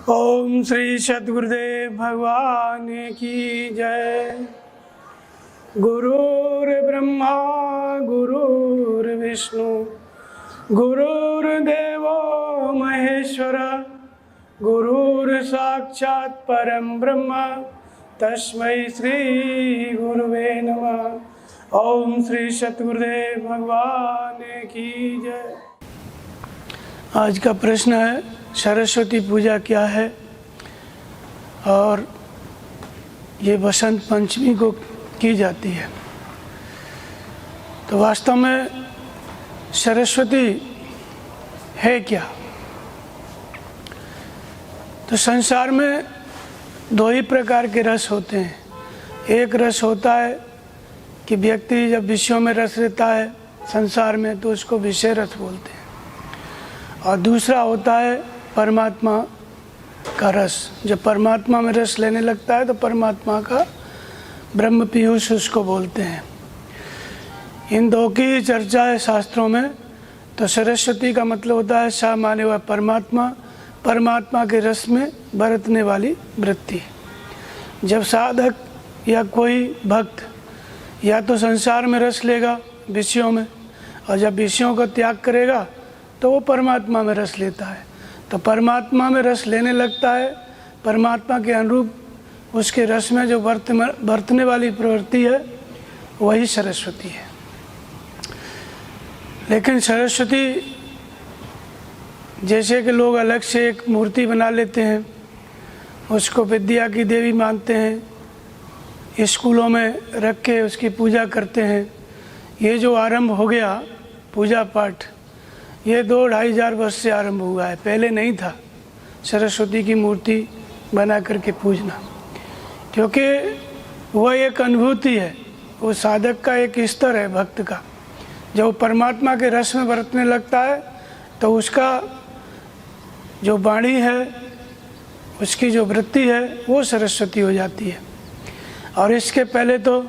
ओम श्री सद्गुरुदेव भगवान की जय। गुरुर्ब्रह्मा गुरुर्विष्णु गुरुर्देवो महेश्वर गुरुर्साक्षात् परम ब्रह्म तस्मै श्री गुरुवे नमः। ओम श्री सद्गुरुदेव भगवान की जय। आज का प्रश्न है, सरस्वती पूजा क्या है और ये बसंत पंचमी को की जाती है। तो वास्तव में सरस्वती है क्या? तो संसार में दो ही प्रकार के रस होते हैं। एक रस होता है कि व्यक्ति जब विषयों में रस लेता है संसार में तो उसको विषय रस बोलते हैं, और दूसरा होता है परमात्मा का रस। जब परमात्मा में रस लेने लगता है तो परमात्मा का ब्रह्म पीयूष उसको बोलते हैं। इन दो की चर्चा है शास्त्रों में। तो सरस्वती का मतलब होता है सा माने हुआ परमात्मा, परमात्मा के रस में बरतने वाली वृत्ति। जब साधक या कोई भक्त या तो संसार में रस लेगा विषयों में, और जब विषयों का त्याग करेगा तो वो परमात्मा में रस लेता है। तो परमात्मा में रस लेने लगता है, परमात्मा के अनुरूप उसके रस में जो बरतने वाली प्रवृत्ति है वही सरस्वती है। लेकिन सरस्वती जैसे कि लोग अलग से एक मूर्ति बना लेते हैं, उसको विद्या की देवी मानते हैं, स्कूलों में रख के उसकी पूजा करते हैं। ये जो आरंभ हो गया पूजा पाठ, ये 2-2,500 वर्ष से आरंभ हुआ है। पहले नहीं था सरस्वती की मूर्ति बना करके पूजना, क्योंकि वह एक अनुभूति है, वो साधक का एक स्तर है भक्त का। जब वो परमात्मा के रस में बरतने लगता है तो उसका जो वाणी है, उसकी जो वृत्ति है वो सरस्वती हो जाती है। और इसके पहले तो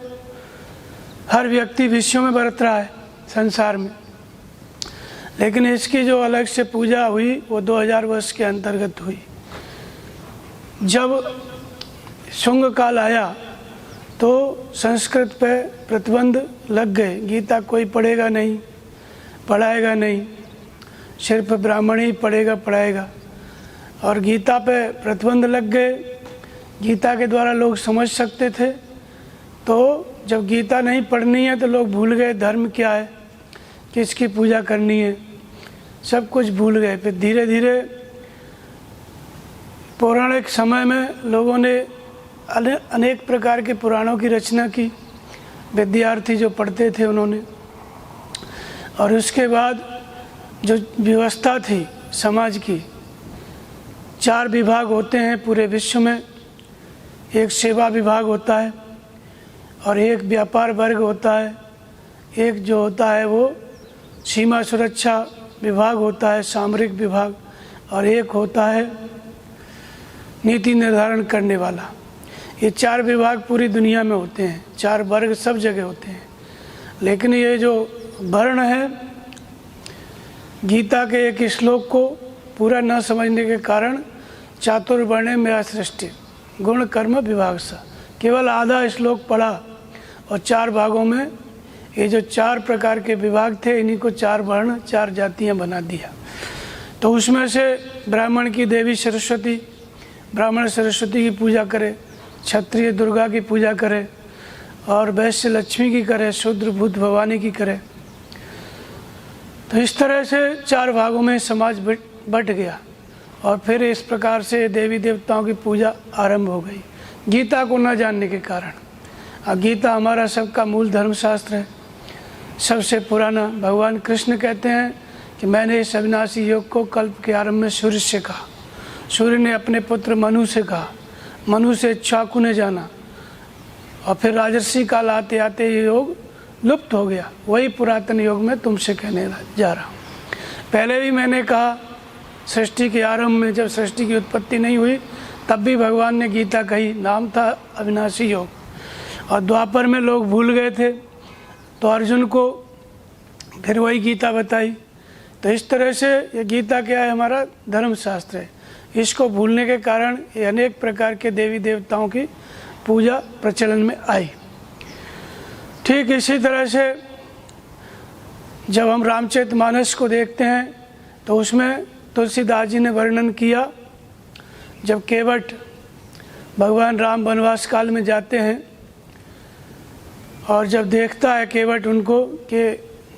हर व्यक्ति विषयों में बरत रहा है संसार में, लेकिन इसकी जो अलग से पूजा हुई वो 2000 वर्ष के अंतर्गत हुई। जब शुंग काल आया तो संस्कृत पे प्रतिबंध लग गए। गीता कोई पढ़ेगा नहीं, पढ़ाएगा नहीं, सिर्फ ब्राह्मण ही पढ़ेगा पढ़ाएगा, और गीता पे प्रतिबंध लग गए। गीता के द्वारा लोग समझ सकते थे, तो जब गीता नहीं पढ़नी है तो लोग भूल गए धर्म क्या है, किसकी पूजा करनी है, सब कुछ भूल गए। फिर धीरे धीरे पौराणिक समय में लोगों ने अनेक प्रकार के पुराणों की रचना की, विद्यार्थी जो पढ़ते थे उन्होंने। और उसके बाद जो व्यवस्था थी समाज की, 4 विभाग होते हैं पूरे विश्व में। एक सेवा विभाग होता है, और एक व्यापार वर्ग होता है, एक जो होता है वो सीमा सुरक्षा विभाग होता है, सामरिक विभाग, और एक होता है नीति निर्धारण करने वाला। ये 4 विभाग पूरी दुनिया में होते हैं, 4 वर्ग सब जगह होते हैं। लेकिन ये जो वर्ण है, गीता के एक श्लोक को पूरा न समझने के कारण चातुर्वर्ण्य में सृष्टि गुण कर्म विभाग सा, केवल आधा श्लोक पढ़ा और 4 भागों में ये जो 4 प्रकार के विभाग थे इन्हीं को 4 वर्ण 4 जातियां बना दिया। तो उसमें से ब्राह्मण की देवी सरस्वती, ब्राह्मण सरस्वती की पूजा करे, क्षत्रिय दुर्गा की पूजा करे, और वैश्य लक्ष्मी की करे, शूद्र भूत भवानी की करे। तो इस तरह से 4 भागों में समाज बट गया, और फिर इस प्रकार से देवी देवताओं की पूजा आरंभ हो गई गीता को न जानने के कारण। अब गीता हमारा सबका मूल धर्मशास्त्र है, सबसे पुराना। भगवान कृष्ण कहते हैं कि मैंने इस अविनाशी योग को कल्प के आरंभ में सूर्य से कहा, सूर्य ने अपने पुत्र मनु से कहा, मनु से इक्ष्वाकु ने जाना, और फिर राजर्षि काल आते आते ये योग लुप्त हो गया। वही पुरातन योग में तुमसे कहने जा रहा हूँ। पहले भी मैंने कहा, सृष्टि के आरंभ में जब सृष्टि की उत्पत्ति नहीं हुई तब भी भगवान ने गीता कही, नाम था अविनाशी योग। और द्वापर में लोग भूल गए थे तो अर्जुन को फिर वही गीता बताई। तो इस तरह से ये गीता क्या है, हमारा धर्मशास्त्र है। इसको भूलने के कारण ये अनेक प्रकार के देवी देवताओं की पूजा प्रचलन में आई। ठीक इसी तरह से जब हम रामचरितमानस को देखते हैं तो उसमें तुलसीदास जी ने वर्णन किया, जब केवट भगवान राम वनवास काल में जाते हैं और जब देखता है केवट उनको कि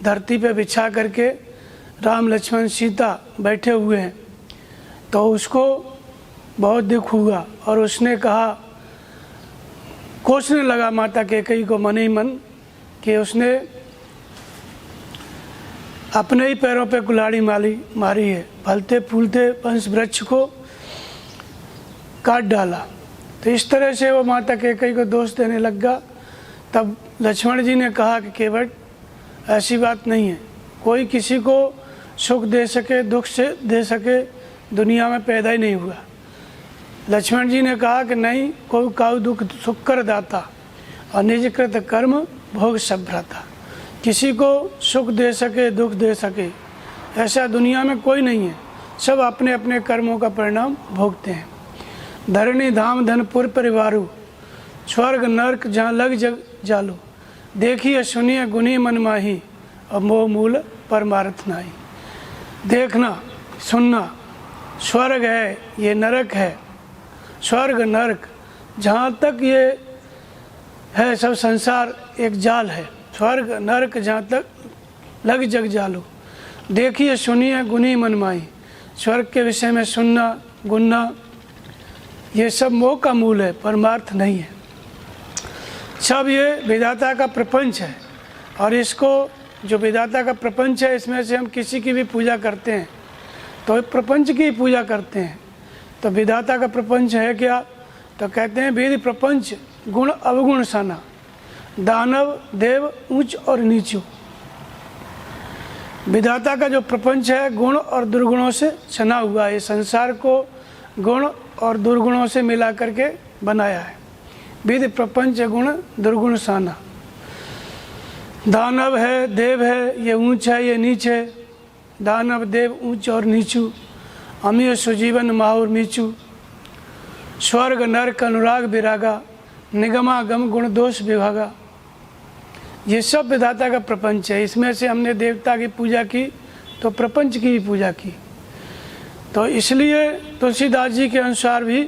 धरती पे बिछा करके राम लक्ष्मण सीता बैठे हुए हैं, तो उसको बहुत दुख हुआ और उसने कहा, कोसने लगा माता कैकेयी को मन ही मन कि उसने अपने ही पैरों पे कुल्हाड़ी मारी है, फलते फूलते वंश वृक्ष को काट डाला। तो इस तरह से वो माता कैकेयी को दोष देने लगा। तब लक्ष्मण जी ने कहा कि केवट ऐसी बात नहीं है, कोई किसी को सुख दे सके दुख से दे सके दुनिया में पैदा ही नहीं हुआ। लक्ष्मण जी ने कहा कि नहीं, कोई काउ दुख सुख कर दाता और निजकृत कर्म भोग सब भ्राता। किसी को सुख दे सके दुख दे सके ऐसा दुनिया में कोई नहीं है, सब अपने अपने कर्मों का परिणाम भोगते हैं। धरणी धाम धनपुर परिवारू, स्वर्ग नरक जहाँ लग जग जालो, देखिए सुनिए गुनी मन माही, और मोह मूल परमार्थ नाही। देखना सुनना, स्वर्ग है ये नरक है, स्वर्ग नरक जहाँ तक ये है सब संसार एक जाल है। स्वर्ग नरक जहाँ तक लग जग जालो, देखिए सुनिए गुनी मन माही। स्वर्ग के विषय में सुनना गुनना ये सब मोह का मूल है, परमार्थ नहीं है। सब ये विधाता का प्रपंच है और इसको जो विधाता का प्रपंच है इसमें से हम किसी की भी पूजा करते हैं तो प्रपंच की पूजा करते हैं। तो विधाता का प्रपंच है क्या? तो कहते हैं वेद प्रपंच गुण अवगुण साना, दानव देव ऊंच और नीचू। विधाता का जो प्रपंच है गुण और दुर्गुणों से सना हुआ है। संसार को गुण और दुर्गुणों से मिला करके बनाया है। विधि प्रपंच गुण दुर्गुण साना। दानव है देव है, ये ऊंच है ये नीच है। दानव देव ऊंच और नीचू, अमीय सुजीवन माहुर मीचू। स्वर्ग नरक अनुराग विरागा, निगमागम गुण दोष विभागा। ये सब विधाता का प्रपंच है। इसमें से हमने देवता की पूजा की तो प्रपंच की भी पूजा की। तो इसलिए तुलसीदास जी के अनुसार भी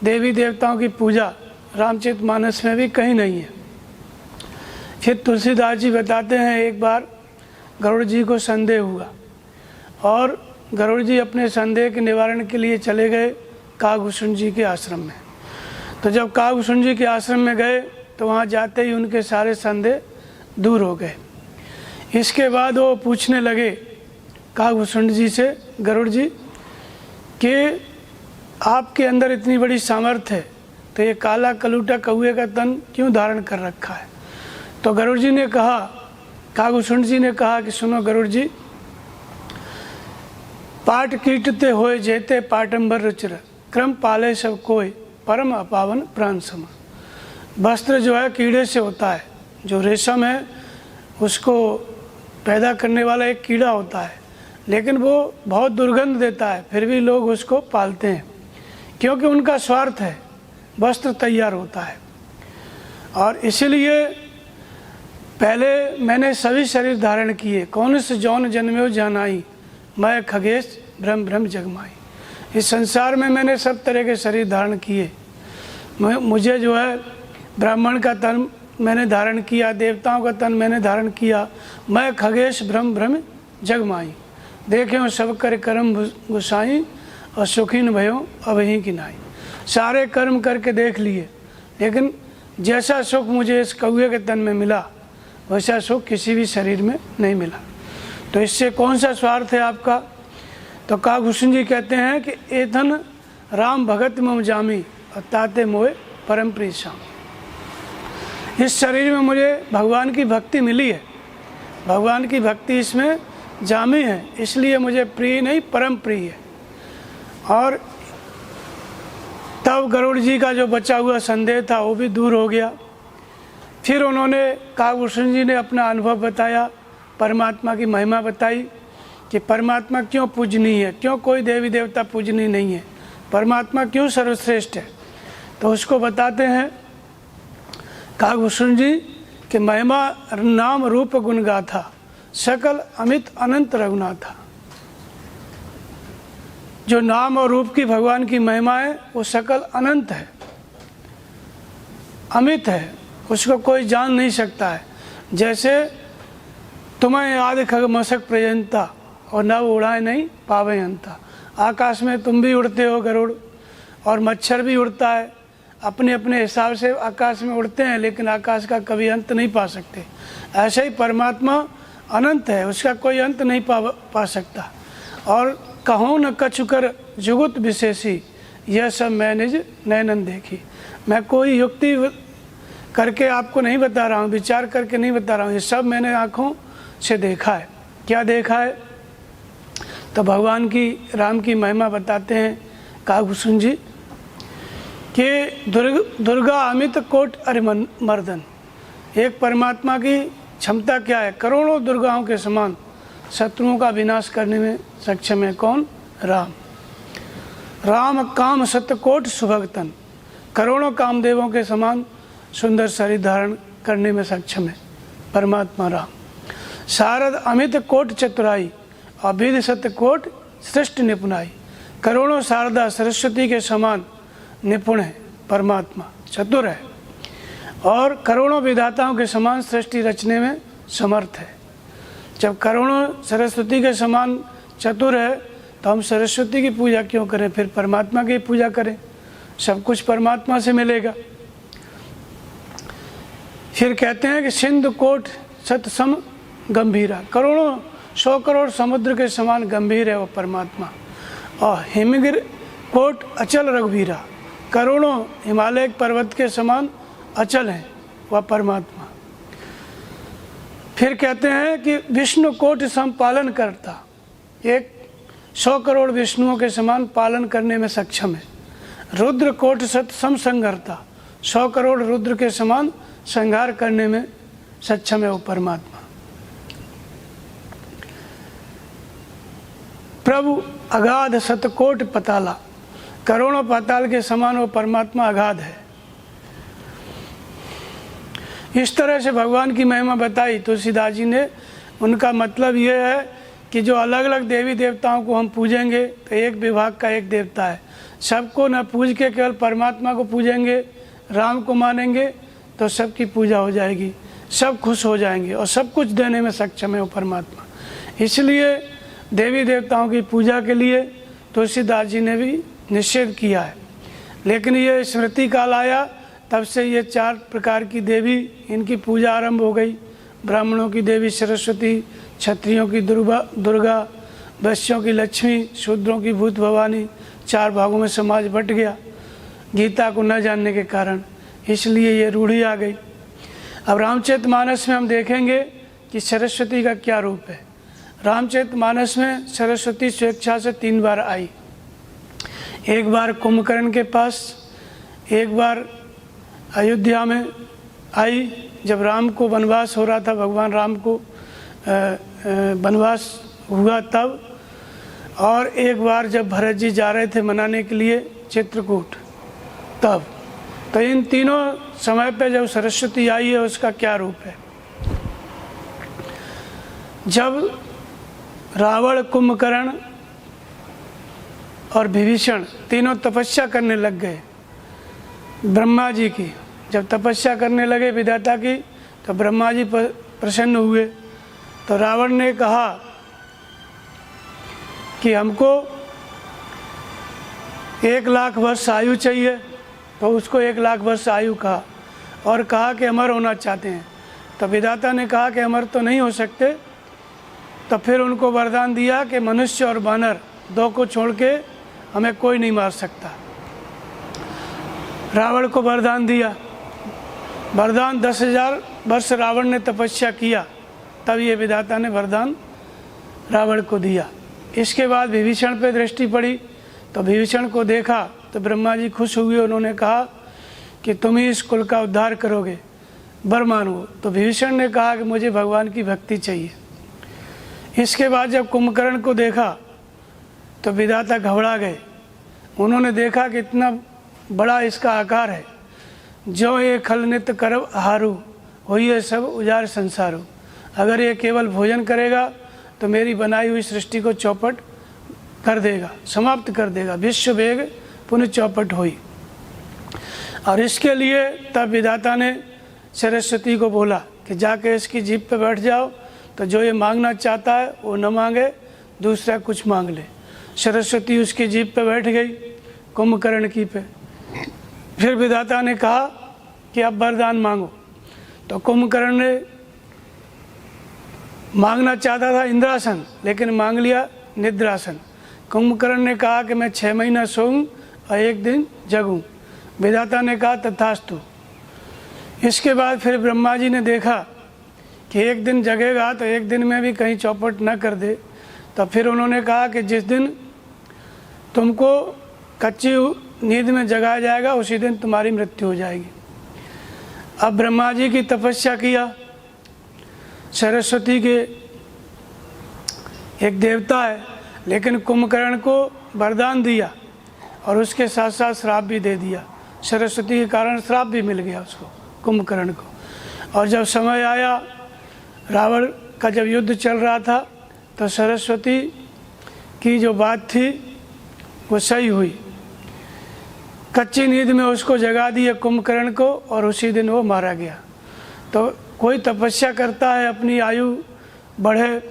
देवी देवताओं की पूजा रामचरितमानस में भी कहीं नहीं है। फिर तुलसीदास जी बताते हैं एक बार गरुड़ जी को संदेह हुआ और गरुड़ जी अपने संदेह के निवारण के लिए चले गए कागभूषण जी के आश्रम में। तो जब कागभूषण जी के आश्रम में गए तो वहाँ जाते ही उनके सारे संदेह दूर हो गए। इसके बाद वो पूछने लगे कागभूषण जी से, गरुड़ जी कि आपके अंदर इतनी बड़ी सामर्थ्य है तो ये काला कलूटा कौए का तन क्यों धारण कर रखा है? तो गरुड़ जी ने कहा, कागभूषण जी ने कहा कि सुनो गरुड़ जी, पाट कीटते होए जेते पाटंबर रुचिर, क्रम पाले सब कोई परम अपावन प्राण सम। वस्त्र जो है कीड़े से होता है, जो रेशम है उसको पैदा करने वाला एक कीड़ा होता है, लेकिन वो बहुत दुर्गंध देता है, फिर भी लोग उसको पालते हैं क्योंकि उनका स्वार्थ है, वस्त्र तैयार होता है। और इसीलिए पहले मैंने सभी शरीर धारण किए, कौन से जौन जन्म्यो जानाई, मैं खगेश ब्रह्म ब्रह्म जगमाई। इस संसार में मैंने सब तरह के शरीर धारण किए। मुझे जो है ब्राह्मण का तन मैंने धारण किया, देवताओं का तन मैंने धारण किया, मैं खगेश ब्रह्म ब्रह्म जगमाई। देखे सब कर कर्म गुसाई और सुखीन भयो अवहीं की नाई। सारे कर्म करके देख लिए, लेकिन जैसा सुख मुझे इस कौए के तन में मिला वैसा सुख किसी भी शरीर में नहीं मिला। तो इससे कौन सा स्वार्थ है आपका? तो कागभूषण जी कहते हैं कि एथन राम भगत मम जामी और ताते मोए परम प्रिय श्याम। इस शरीर में मुझे भगवान की भक्ति मिली है, भगवान की भक्ति इसमें जामी है, इसलिए मुझे प्रिय नहीं परम प्रिय है। और तब गरुड़ जी का जो बचा हुआ संदेह था वो भी दूर हो गया। फिर उन्होंने कागभूषण जी ने अपना अनुभव बताया, परमात्मा की महिमा बताई कि परमात्मा क्यों पूजनीय है, क्यों कोई देवी देवता पूजनीय नहीं है, परमात्मा क्यों सर्वश्रेष्ठ है। तो उसको बताते हैं काकभूषण जी कि महिमा नाम रूप गुण गाथा, सकल अमित अनंत रघुनाथा। जो नाम और रूप की भगवान की महिमा है वो सकल अनंत है, अमित है, उसको कोई जान नहीं सकता है। जैसे तुम्हें याद खग मशक प्रजनता और नव उड़ाए नहीं पावे अंता। आकाश में तुम भी उड़ते हो गरुड़, और मच्छर भी उड़ता है, अपने अपने हिसाब से आकाश में उड़ते हैं, लेकिन आकाश का कभी अंत नहीं पा सकते। ऐसे ही परमात्मा अनंत है, उसका कोई अंत नहीं पा सकता। और कहूँ न कछु कर जुगुत विशेषी, यह सब मैं निज नैनन देखी। मैं कोई युक्ति करके आपको नहीं बता रहा हूँ, विचार करके नहीं बता रहा हूँ, ये सब मैंने आँखों से देखा है। क्या देखा है? तो भगवान की राम की महिमा बताते हैं काकभूषण जी कि दुर्गा अमित कोट अरिमर्दन। एक परमात्मा की क्षमता क्या है? करोड़ों दुर्गाओं के समान शत्रुओं का विनाश करने में सक्षम है। कौन? राम। राम काम सतकोट सुभगतन, करोड़ों कामदेवों के समान सुंदर शरीर धारण करने में सक्षम है परमात्मा राम। शारद अमित कोट चतुराई, अभिध सतकोट श्रेष्ठ निपुणाई। करोड़ों शारदा सरस्वती के समान निपुण है परमात्मा, चतुर है, और करोड़ों विधाताओं के समान सृष्टि रचने में समर्थ है। जब करोड़ों सरस्वती के समान चतुर है तो हम सरस्वती की पूजा क्यों करें, फिर परमात्मा की पूजा करें, सब कुछ परमात्मा से मिलेगा। फिर कहते हैं कि सिंधु कोट सतसम गंभीरा, करोड़ों 100 करोड़ समुद्र के समान गंभीर है वो परमात्मा। और हिमगिर कोट अचल रघुवीरा, करोड़ों हिमालय पर्वत के समान अचल है वह परमात्मा। फिर कहते हैं कि विष्णु कोट सम पालन करता, एक 100 करोड़ विष्णुओं के समान पालन करने में सक्षम है। रुद्र कोट सत सम संघरता, 100 करोड़ रुद्र के समान संहार करने में सक्षम है वो परमात्मा। प्रभु अगाध सतकोट पताला, करोड़ों पाताल के समान वो परमात्मा अगाध है। इस तरह से भगवान की महिमा बताई तुलसीदास जी ने। उनका मतलब ये है कि जो अलग अलग देवी देवताओं को हम पूजेंगे तो एक विभाग का एक देवता है, सबको न पूज के केवल परमात्मा को पूजेंगे, राम को मानेंगे तो सबकी पूजा हो जाएगी, सब खुश हो जाएंगे और सब कुछ देने में सक्षम है वो परमात्मा। इसलिए देवी देवताओं की पूजा के लिए तुलसीदास जी ने भी निषेध किया है। लेकिन ये स्मृति काल आया तब से ये 4 प्रकार की देवी, इनकी पूजा आरंभ हो गई। ब्राह्मणों की देवी सरस्वती, क्षत्रियों की दुर्गा, वैश्यों की लक्ष्मी, शूद्रों की भूत भवानी। 4 भागों में समाज बट गया गीता को न जानने के कारण, इसलिए ये रूढ़ी आ गई। अब रामचरितमानस में हम देखेंगे कि सरस्वती का क्या रूप है। रामचरितमानस में सरस्वती स्वेच्छा से 3 बार आई। एक बार कुंभकर्ण के पास, एक बार अयोध्या में आई जब राम को वनवास हो रहा था, भगवान राम को वनवास हुआ तब, और एक बार जब भरत जी जा रहे थे मनाने के लिए चित्रकूट तब। तो इन तीनों समय पे जब सरस्वती आई है उसका क्या रूप है। जब रावण, कुंभकर्ण और विभीषण तीनों तपस्या करने लग गए ब्रह्मा जी की, जब तपस्या करने लगे विधाता की, तो ब्रह्मा जी प्रसन्न हुए। तो रावण ने कहा कि हमको 1 लाख वर्ष आयु चाहिए, तो उसको 1 लाख वर्ष आयु कहा और कहा कि अमर होना चाहते हैं। तो विधाता ने कहा कि अमर तो नहीं हो सकते। तो फिर उनको वरदान दिया कि मनुष्य और वानर 2 को छोड़ के हमें कोई नहीं मार सकता। रावण को वरदान दिया, वरदान 10,000 वर्ष रावण ने तपस्या किया, तब ये विधाता ने वरदान रावण को दिया। इसके बाद विभीषण पे दृष्टि पड़ी, तो विभीषण को देखा तो ब्रह्मा जी खुश हुए। उन्होंने कहा कि तुम ही इस कुल का उद्धार करोगे, वर मानो। तो विभीषण ने कहा कि मुझे भगवान की भक्ति चाहिए। इसके बाद जब कुंभकर्ण को देखा तो विधाता घबरा गए। उन्होंने देखा कि इतना बड़ा इसका आकार है, जो ये खल नित्य करब आहारू हो ये सब उजार संसारू। अगर ये केवल भोजन करेगा तो मेरी बनाई हुई सृष्टि को चौपट कर देगा, समाप्त कर देगा। विश्व वेग पुनः चौपट हुई। और इसके लिए तब विधाता ने सरस्वती को बोला कि जाके इसकी जीभ पे बैठ जाओ, तो जो ये मांगना चाहता है वो न मांगे, दूसरा कुछ मांग ले। सरस्वती उसकी जीभ पे बैठ गई, कुंभकर्ण की पे। फिर विधाता ने कहा कि अब वरदान मांगो। तो कुंभकर्ण ने मांगना चाहता था इंद्रासन, लेकिन मांग लिया निद्रासन। कुंभकर्ण ने कहा कि मैं 6 महीना सोऊं और 1 दिन जगूं। विधाता ने कहा तथास्तु। इसके बाद फिर ब्रह्मा जी ने देखा कि 1 दिन जगेगा तो 1 दिन में भी कहीं चौपट न कर दे। तो फिर उन्होंने कहा कि जिस दिन तुमको कच्ची नींद में जगाया जाएगा उसी दिन तुम्हारी मृत्यु हो जाएगी। अब ब्रह्मा जी की तपस्या किया। सरस्वती के एक देवता है, लेकिन कुंभकर्ण को वरदान दिया और उसके साथ साथ श्राप भी दे दिया। सरस्वती के कारण श्राप भी मिल गया उसको, कुंभकर्ण को। और जब समय आया, रावण का जब युद्ध चल रहा था, तो सरस्वती की जो बात थी वो सही हुई। कच्ची नींद में उसको जगा दिया कुंभकर्ण को, और उसी दिन वो मारा गया। तो कोई तपस्या करता है, अपनी आयु बढ़े,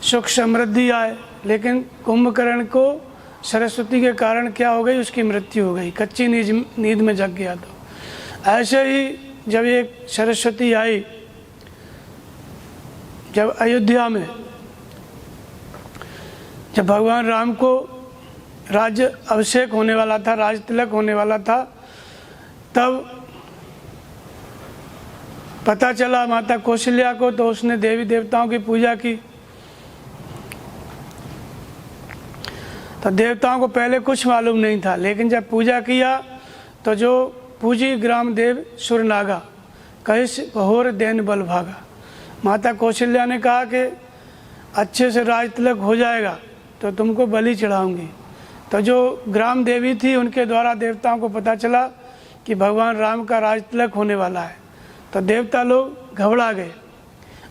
सुख समृद्धि आए, लेकिन कुंभकर्ण को सरस्वती के कारण क्या हो गई, उसकी मृत्यु हो गई, कच्ची नींद में जग गया। तो ऐसे ही जब एक सरस्वती आई, जब अयोध्या में जब भगवान राम को राज्य अभिषेक होने वाला था, राज तिलक होने वाला था, तब पता चला माता कौशल्या को, तो उसने देवी देवताओं की पूजा की। तो देवताओं को पहले कुछ मालूम नहीं था, लेकिन जब पूजा किया तो जो पूजी ग्राम देव सुरनागा कहिस बहोर देन बल भागा। माता कौशल्या ने कहा कि अच्छे से राज तिलक हो जाएगा तो तुमको बलि चढ़ाऊंगी। तो जो ग्राम देवी थी, उनके द्वारा देवताओं को पता चला कि भगवान राम का राज तिलक होने वाला है। तो देवता लोग घबरा गए,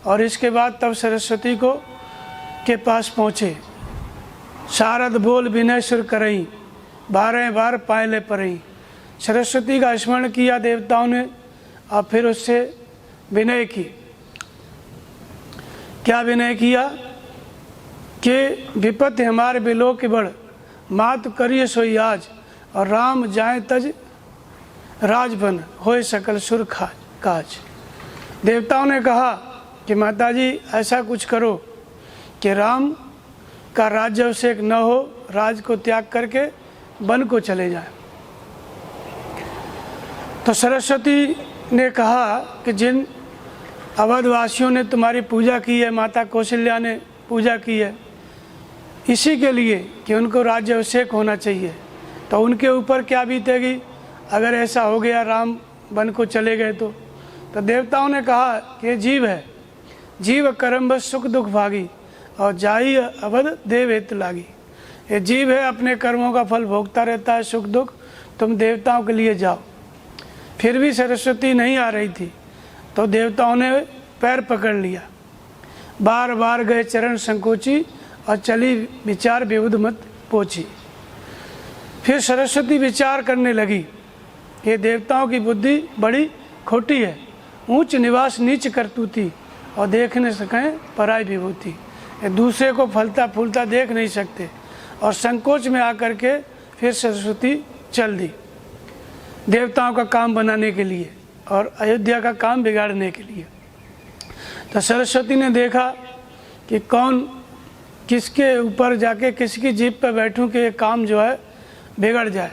और इसके बाद तब सरस्वती को के पास पहुँचे। शारद बोल विनय सुर करई, 12 बार पायले परई। सरस्वती का स्मरण किया देवताओं ने, और फिर उससे विनय की। क्या विनय किया कि विपत्ति हमारे बिलो के बड़, मात करिए सोई आज, और राम जाए तज राजबन होए सकल सुर काज। देवताओं ने कहा कि माता जी ऐसा कुछ करो कि राम का राज्याभिषेक न हो, राज को त्याग करके वन को चले जाए। तो सरस्वती ने कहा कि जिन अवधवासियों ने तुम्हारी पूजा की है, माता कौशल्या ने पूजा की है, इसी के लिए कि उनको राज्याभिषेक होना चाहिए, तो उनके ऊपर क्या बीतेगी अगर ऐसा हो गया, राम वन को चले गए तो। देवताओं ने कहा कि जीव है, जीव कर्म बस सुख दुख भागी, और जाई अवध देव हित लागी। ये जीव है, अपने कर्मों का फल भोगता रहता है, सुख दुख, तुम देवताओं के लिए जाओ। फिर भी सरस्वती नहीं आ रही थी, तो देवताओं ने पैर पकड़ लिया। बार बार गए चरण संकोची, और चली विचार विबुध मत पोची। फिर सरस्वती विचार करने लगी, ये देवताओं की बुद्धि बड़ी खोटी है, ऊंच निवास नीच करतूती, और देख न सकें पराई विभूति। ये दूसरे को फलता फूलता देख नहीं सकते, और संकोच में आकर के फिर सरस्वती चल दी देवताओं का काम बनाने के लिए और अयोध्या का काम बिगाड़ने के लिए। तो सरस्वती ने देखा कि कौन किसके ऊपर जाके किसकी जीभ पर बैठूं कि ये काम जो है बिगड़ जाए।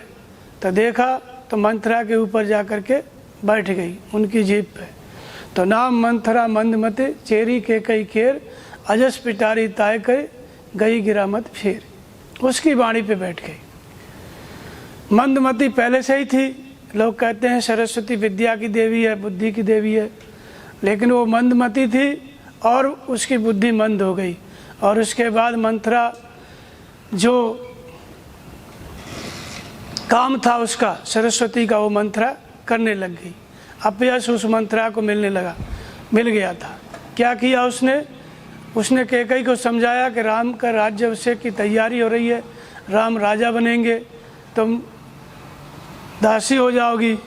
तो देखा तो मंथरा के ऊपर जा कर के बैठ गई उनकी जीभ पे। तो नाम मंथरा मंदमते, चेरी के कई केर, अजस पिटारी ताय कर गई गिरा मत फेर। उसकी वाणी पे बैठ गई। मंदमती पहले से ही थी, लोग कहते हैं सरस्वती विद्या की देवी है, बुद्धि की देवी है, लेकिन वो मंदमती थी और उसकी बुद्धि मंद हो गई, और उसके बाद मंथरा जो काम था उसका सरस्वती का, वो मंथरा करने लग गई। अपयश उस मंथरा को मिल गया था। क्या किया उसने कैकेयी को समझाया कि राम का राज्याभिषेक की तैयारी हो रही है, राम राजा बनेंगे, तुम दासी हो जाओगी,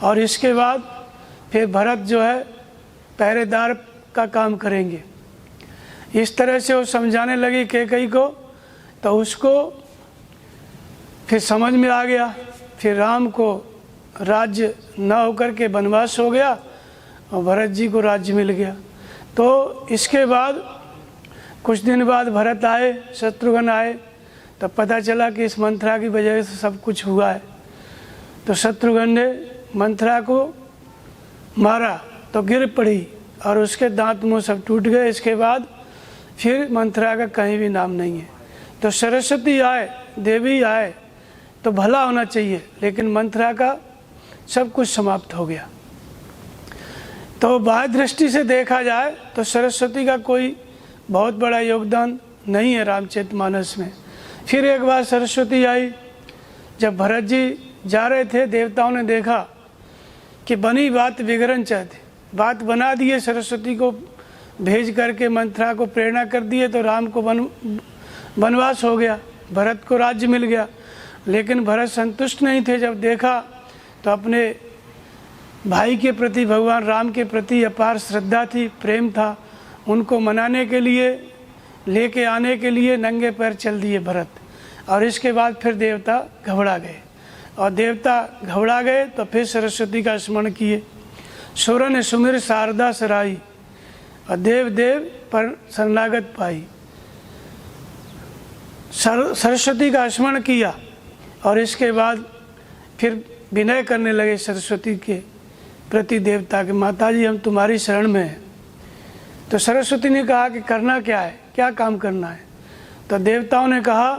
और इसके बाद फिर भरत जो है पहरेदार का काम करेंगे। इस तरह से वो समझाने लगी कैकेयी को, तो उसको फिर समझ में आ गया। फिर राम को राज्य न होकर के वनवास हो गया और भरत जी को राज्य मिल गया। तो इसके बाद कुछ दिन बाद भरत आए, शत्रुघ्न आए, तब पता चला कि इस मंथरा की वजह से सब कुछ हुआ है। तो शत्रुघ्न ने मंथरा को मारा तो गिर पड़ी और उसके दांत मुंह सब टूट गए। इसके बाद फिर मंथरा का कहीं भी नाम नहीं है। तो सरस्वती आए, देवी आए तो भला होना चाहिए, लेकिन मंथरा का सब कुछ समाप्त हो गया। तो बाह्य दृष्टि से देखा जाए तो सरस्वती का कोई बहुत बड़ा योगदान नहीं है रामचरितमानस में। फिर एक बार सरस्वती आई, जब भरत जी जा रहे थे, देवताओं ने देखा कि बनी बात बिगड़न चाहते, बात बना दिए, सरस्वती को भेज करके मंथरा को प्रेरणा कर दिए, तो राम को वनवास हो गया, भरत को राज्य मिल गया। लेकिन भरत संतुष्ट नहीं थे। जब देखा तो अपने भाई के प्रति, भगवान राम के प्रति अपार श्रद्धा थी, प्रेम था, उनको मनाने के लिए, लेके आने के लिए नंगे पैर चल दिए भरत। और इसके बाद फिर देवता घबरा गए, और देवता घबरा गए तो फिर सरस्वती का स्मरण किए। सुर ने सुमिर शारदा सराई, और देव देव पर शरणागत पाई। सरस्वती का स्मरण किया और इसके बाद फिर विनय करने लगे सरस्वती के प्रति देवता के, माता जी हम तुम्हारी शरण में हैं। तो सरस्वती ने कहा कि करना क्या है, क्या काम करना है। तो देवताओं ने कहा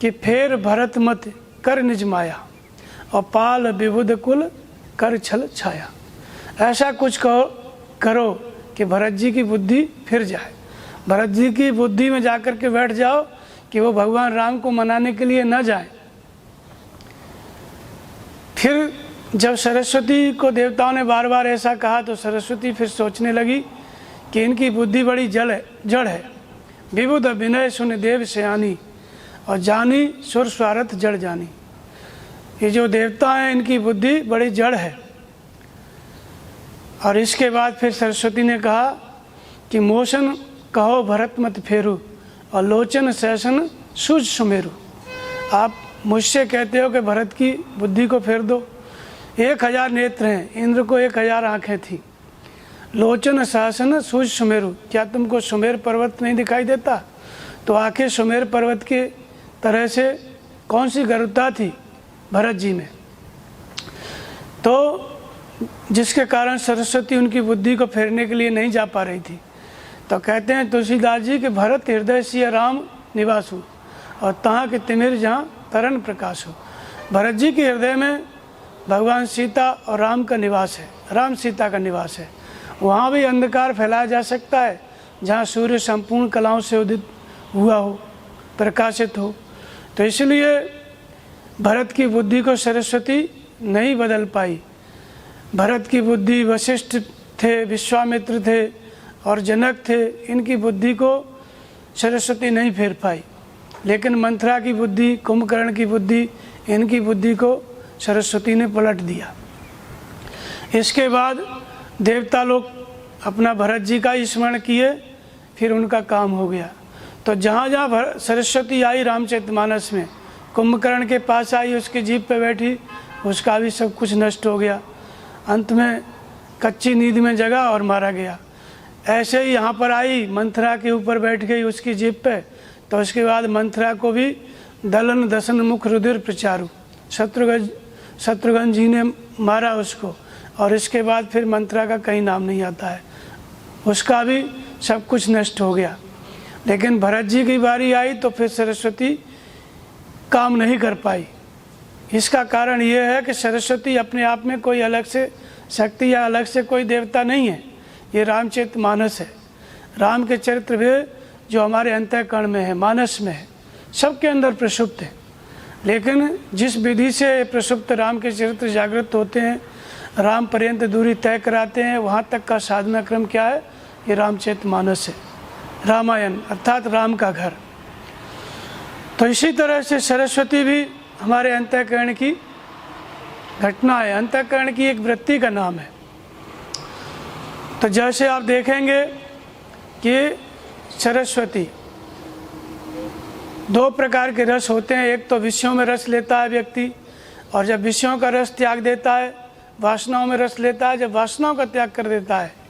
कि फेर भरत मत कर निज माया, और पाल विबुध कुल कर छल छाया। ऐसा कुछ करो कि भरत जी की बुद्धि फिर जाए, भरत जी की बुद्धि में जाकर के बैठ जाओ कि वो भगवान राम को मनाने के लिए न जाए। फिर जब सरस्वती को देवताओं ने बार बार ऐसा कहा तो सरस्वती फिर सोचने लगी कि इनकी बुद्धि बड़ी जड़ है। विबुध विनय सुन देव सयानी, और जानी सुर स्वार्थ जड़ जानी। ये जो देवता हैं इनकी बुद्धि बड़ी जड़ है। और इसके बाद फिर सरस्वती ने कहा कि मोशन कहो भरत मत फेरू, और लोचन सहसन सूझ सुमेरु। आप मुझसे कहते हो कि भरत की बुद्धि को फेर दो। 1000 नेत्र हैं, इंद्र को 1000 आँखें थी। लोचन सहसन सूझ सुमेरु, क्या तुमको सुमेर पर्वत नहीं दिखाई देता? तो आंखें सुमेर पर्वत के तरह से कौन सी गरुड़ता थी भरत जी में। तो जिसके कारण सरस्वती उनकी बुद्धि को फेरने के लिए नहीं जा पा रही थी। तो कहते हैं तुलसीदास जी कि भरत हृदय सिय राम निवास हो, और तहाँ के तिमिर जहाँ तरन प्रकाश हो। भरत जी के हृदय में भगवान सीता और राम का निवास है, राम सीता का निवास है। वहाँ भी अंधकार फैलाया जा सकता है जहाँ सूर्य संपूर्ण कलाओं से उदित हुआ हो, प्रकाशित हो। तो इसलिए भरत की बुद्धि को सरस्वती नहीं बदल पाई। भरत की बुद्धि, वशिष्ठ थे, विश्वामित्र थे और जनक थे, इनकी बुद्धि को सरस्वती नहीं फेर पाई। लेकिन मंथरा की बुद्धि, कुंभकर्ण की बुद्धि, इनकी बुद्धि को सरस्वती ने पलट दिया। इसके बाद देवता लोग अपना भरत जी का स्मरण किए, फिर उनका काम हो गया। तो जहाँ जहाँ सरस्वती आई रामचरितमानस में, कुंभकर्ण के पास आई, उसकी जीभ पे बैठी, उसका भी सब कुछ नष्ट हो गया। अंत में कच्ची नींद में जगा और मारा गया। ऐसे ही यहाँ पर आई, मंथरा के ऊपर बैठ गई उसकी जीभ पे, तो उसके बाद मंथरा को भी दलन दसन मुख रुधिर प्रचारु, शत्रुघ्न जी ने मारा उसको। और इसके बाद फिर मंथरा का कहीं नाम नहीं आता है, उसका भी सब कुछ नष्ट हो गया। लेकिन भरत जी की बारी आई तो फिर सरस्वती काम नहीं कर पाई। इसका कारण ये है कि सरस्वती अपने आप में कोई अलग से शक्ति या अलग से कोई देवता नहीं है, ये रामचरितमानस है। राम के चरित्र भी जो हमारे अंतःकरण में है, मानस में है, सबके अंदर प्रसुप्त है। लेकिन जिस विधि से प्रसुप्त राम के चरित्र जागृत होते हैं, राम पर्यंत दूरी तय कराते हैं, वहाँ तक का साधना क्रम क्या है? ये रामचरितमानस है, रामायण अर्थात राम का घर। तो इसी तरह से सरस्वती भी हमारे अंतःकरण की घटना है, अंतःकरण की एक वृत्ति का नाम है। तो जैसे आप देखेंगे कि सरस्वती, दो प्रकार के रस होते हैं। एक तो विषयों में रस लेता है व्यक्ति, और जब विषयों का रस त्याग देता है, वासनाओं में रस लेता है, जब वासनाओं का त्याग कर देता है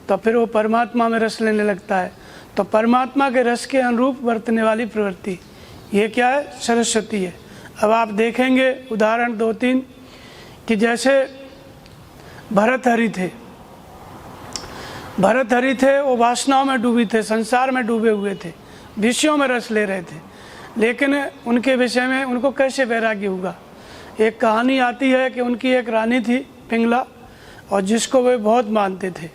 तो फिर वो परमात्मा में रस लेने लगता है। तो परमात्मा के रस के अनुरूप बरतने वाली प्रवृत्ति, ये क्या है? सरस्वती है। अब आप देखेंगे उदाहरण 2-3 कि जैसे भरतहरि थे, वो वासनाओं में डूबी थे, संसार में डूबे हुए थे, विषयों में रस ले रहे थे, लेकिन उनके विषय में उनको कैसे वैराग्य होगा? एक कहानी आती है कि उनकी एक रानी थी पिंगला, और जिसको वे बहुत मानते थे।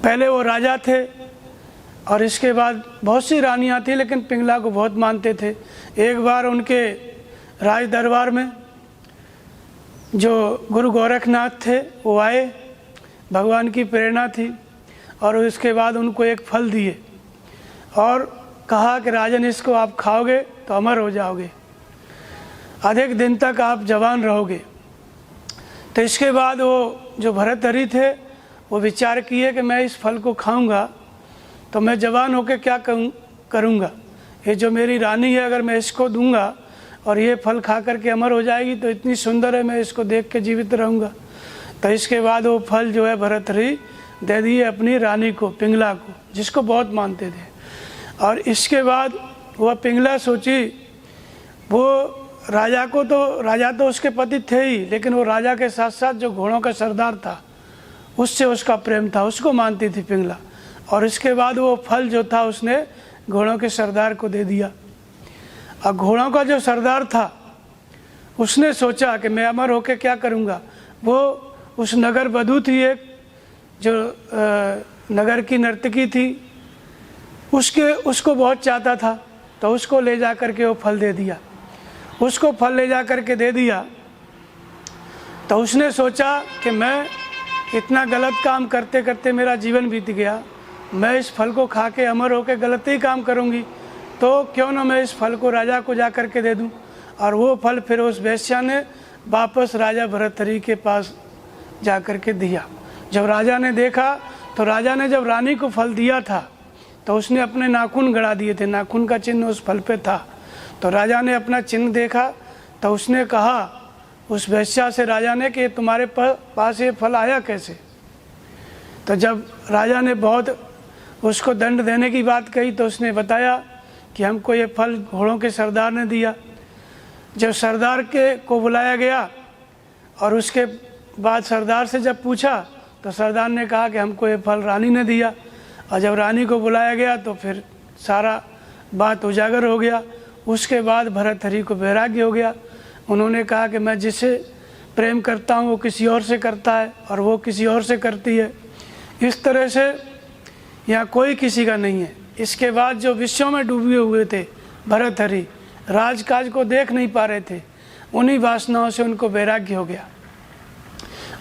पहले वो राजा थे और इसके बाद बहुत सी रानियाँ थी, लेकिन पिंगला को बहुत मानते थे। एक बार उनके राज दरबार में जो गुरु गोरखनाथ थे वो आए, भगवान की प्रेरणा थी, और उसके बाद उनको एक फल दिए और कहा कि राजन, इसको आप खाओगे तो अमर हो जाओगे, अधिक दिन तक आप जवान रहोगे। तो इसके बाद वो जो भरतहरि थे वो विचार किए कि मैं इस फल को खाऊंगा तो मैं जवान होकर क्या करूंगा? ये जो मेरी रानी है, अगर मैं इसको दूंगा और ये फल खा करके अमर हो जाएगी तो इतनी सुंदर है, मैं इसको देख के जीवित रहूंगा। तो इसके बाद वो फल जो है भरतहरि दे दिए अपनी रानी को, पिंगला को, जिसको बहुत मानते थे। और इसके बाद वह पिंगला सोची, वो राजा तो उसके पति थे ही, लेकिन वो राजा के साथ साथ जो घोड़ों का सरदार था उससे उसका प्रेम था, उसको मानती थी पिंगला। और इसके बाद वो फल जो था उसने घोड़ों के सरदार को दे दिया। और घोड़ों का जो सरदार था उसने सोचा कि मैं अमर होकर क्या करूँगा। वो उस नगर वधू थी एक, जो नगर की नर्तकी थी, उसको बहुत चाहता था, तो उसको ले जा कर के वो फल दे दिया। उसको फल ले जा कर के दे दिया तो उसने सोचा कि मैं इतना गलत काम करते करते मेरा जीवन बीत गया, मैं इस फल को खा के अमर होकर गलत ही काम करूँगी, तो क्यों ना मैं इस फल को राजा को जा कर के दे दूँ। और वो फल फिर उस वेश्या ने वापस राजा भरतहरि के पास जा कर के दिया। जब राजा ने देखा तो राजा ने जब रानी को फल दिया था तो उसने अपने नाखून गड़ा दिए थे, नाखून का चिन्ह उस फल पे था। तो राजा ने अपना चिन्ह देखा तो उसने कहा उस वेश्या से, राजा ने, कि तुम्हारे पास ये फल आया कैसे? तो जब राजा ने बहुत उसको दंड देने की बात कही तो उसने बताया कि हमको ये फल घोड़ों के सरदार ने दिया। जब सरदार को बुलाया गया और उसके बाद सरदार से जब पूछा तो सरदार ने कहा कि हमको ये फल रानी ने दिया। और जब रानी को बुलाया गया तो फिर सारा बात उजागर हो गया। उसके बाद भरतहरि को वैराग्य हो गया। उन्होंने कहा कि मैं जिसे प्रेम करता हूँ वो किसी और से करता है और वो किसी और से करती है। इस तरह से यहाँ कोई किसी का नहीं है। इसके बाद जो विषयों में डूबे हुए थे भरतहरि, राजकाज को देख नहीं पा रहे थे, उन्हीं वासनाओं से उनको वैराग्य हो गया।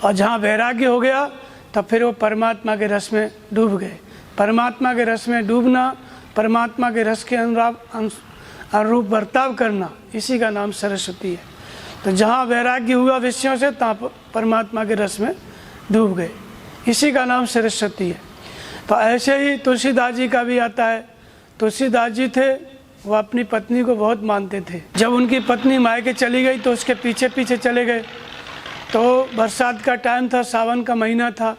और जहाँ वैराग्य हो गया तो फिर वो परमात्मा के रस में डूब गए। परमात्मा के रस में डूबना, परमात्मा के रस के अनुरूप बर्ताव करना, इसी का नाम सरस्वती है। तो जहाँ वैराग्य हुआ विषयों से, तहाँ परमात्मा के रस में डूब गए, इसी का नाम सरस्वती है। तो ऐसे ही तुलसीदास जी का भी आता है। तुलसीदास जी थे, वो अपनी पत्नी को बहुत मानते थे। जब उनकी पत्नी मायके चली गई तो उसके पीछे पीछे चले गए। तो बरसात का टाइम था, सावन का महीना था,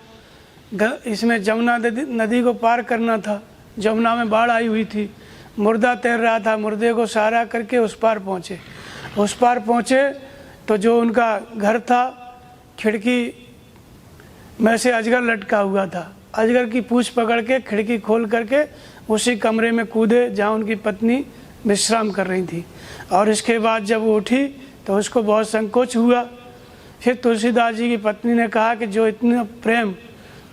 इसमें जमुना नदी को पार करना था। जमुना में बाढ़ आई हुई थी, मुर्दा तैर रहा था, मुर्दे को सहारा करके उस पार पहुँचे। उस पार पहुँचे तो जो उनका घर था, खिड़की में से अजगर लटका हुआ था। अजगर की पूंछ पकड़ के खिड़की खोल करके उसी कमरे में कूदे जहाँ उनकी पत्नी विश्राम कर रही थी। और इसके बाद जब वो उठी तो उसको बहुत संकोच हुआ। फिर तुलसीदास जी की पत्नी ने कहा कि जो इतना प्रेम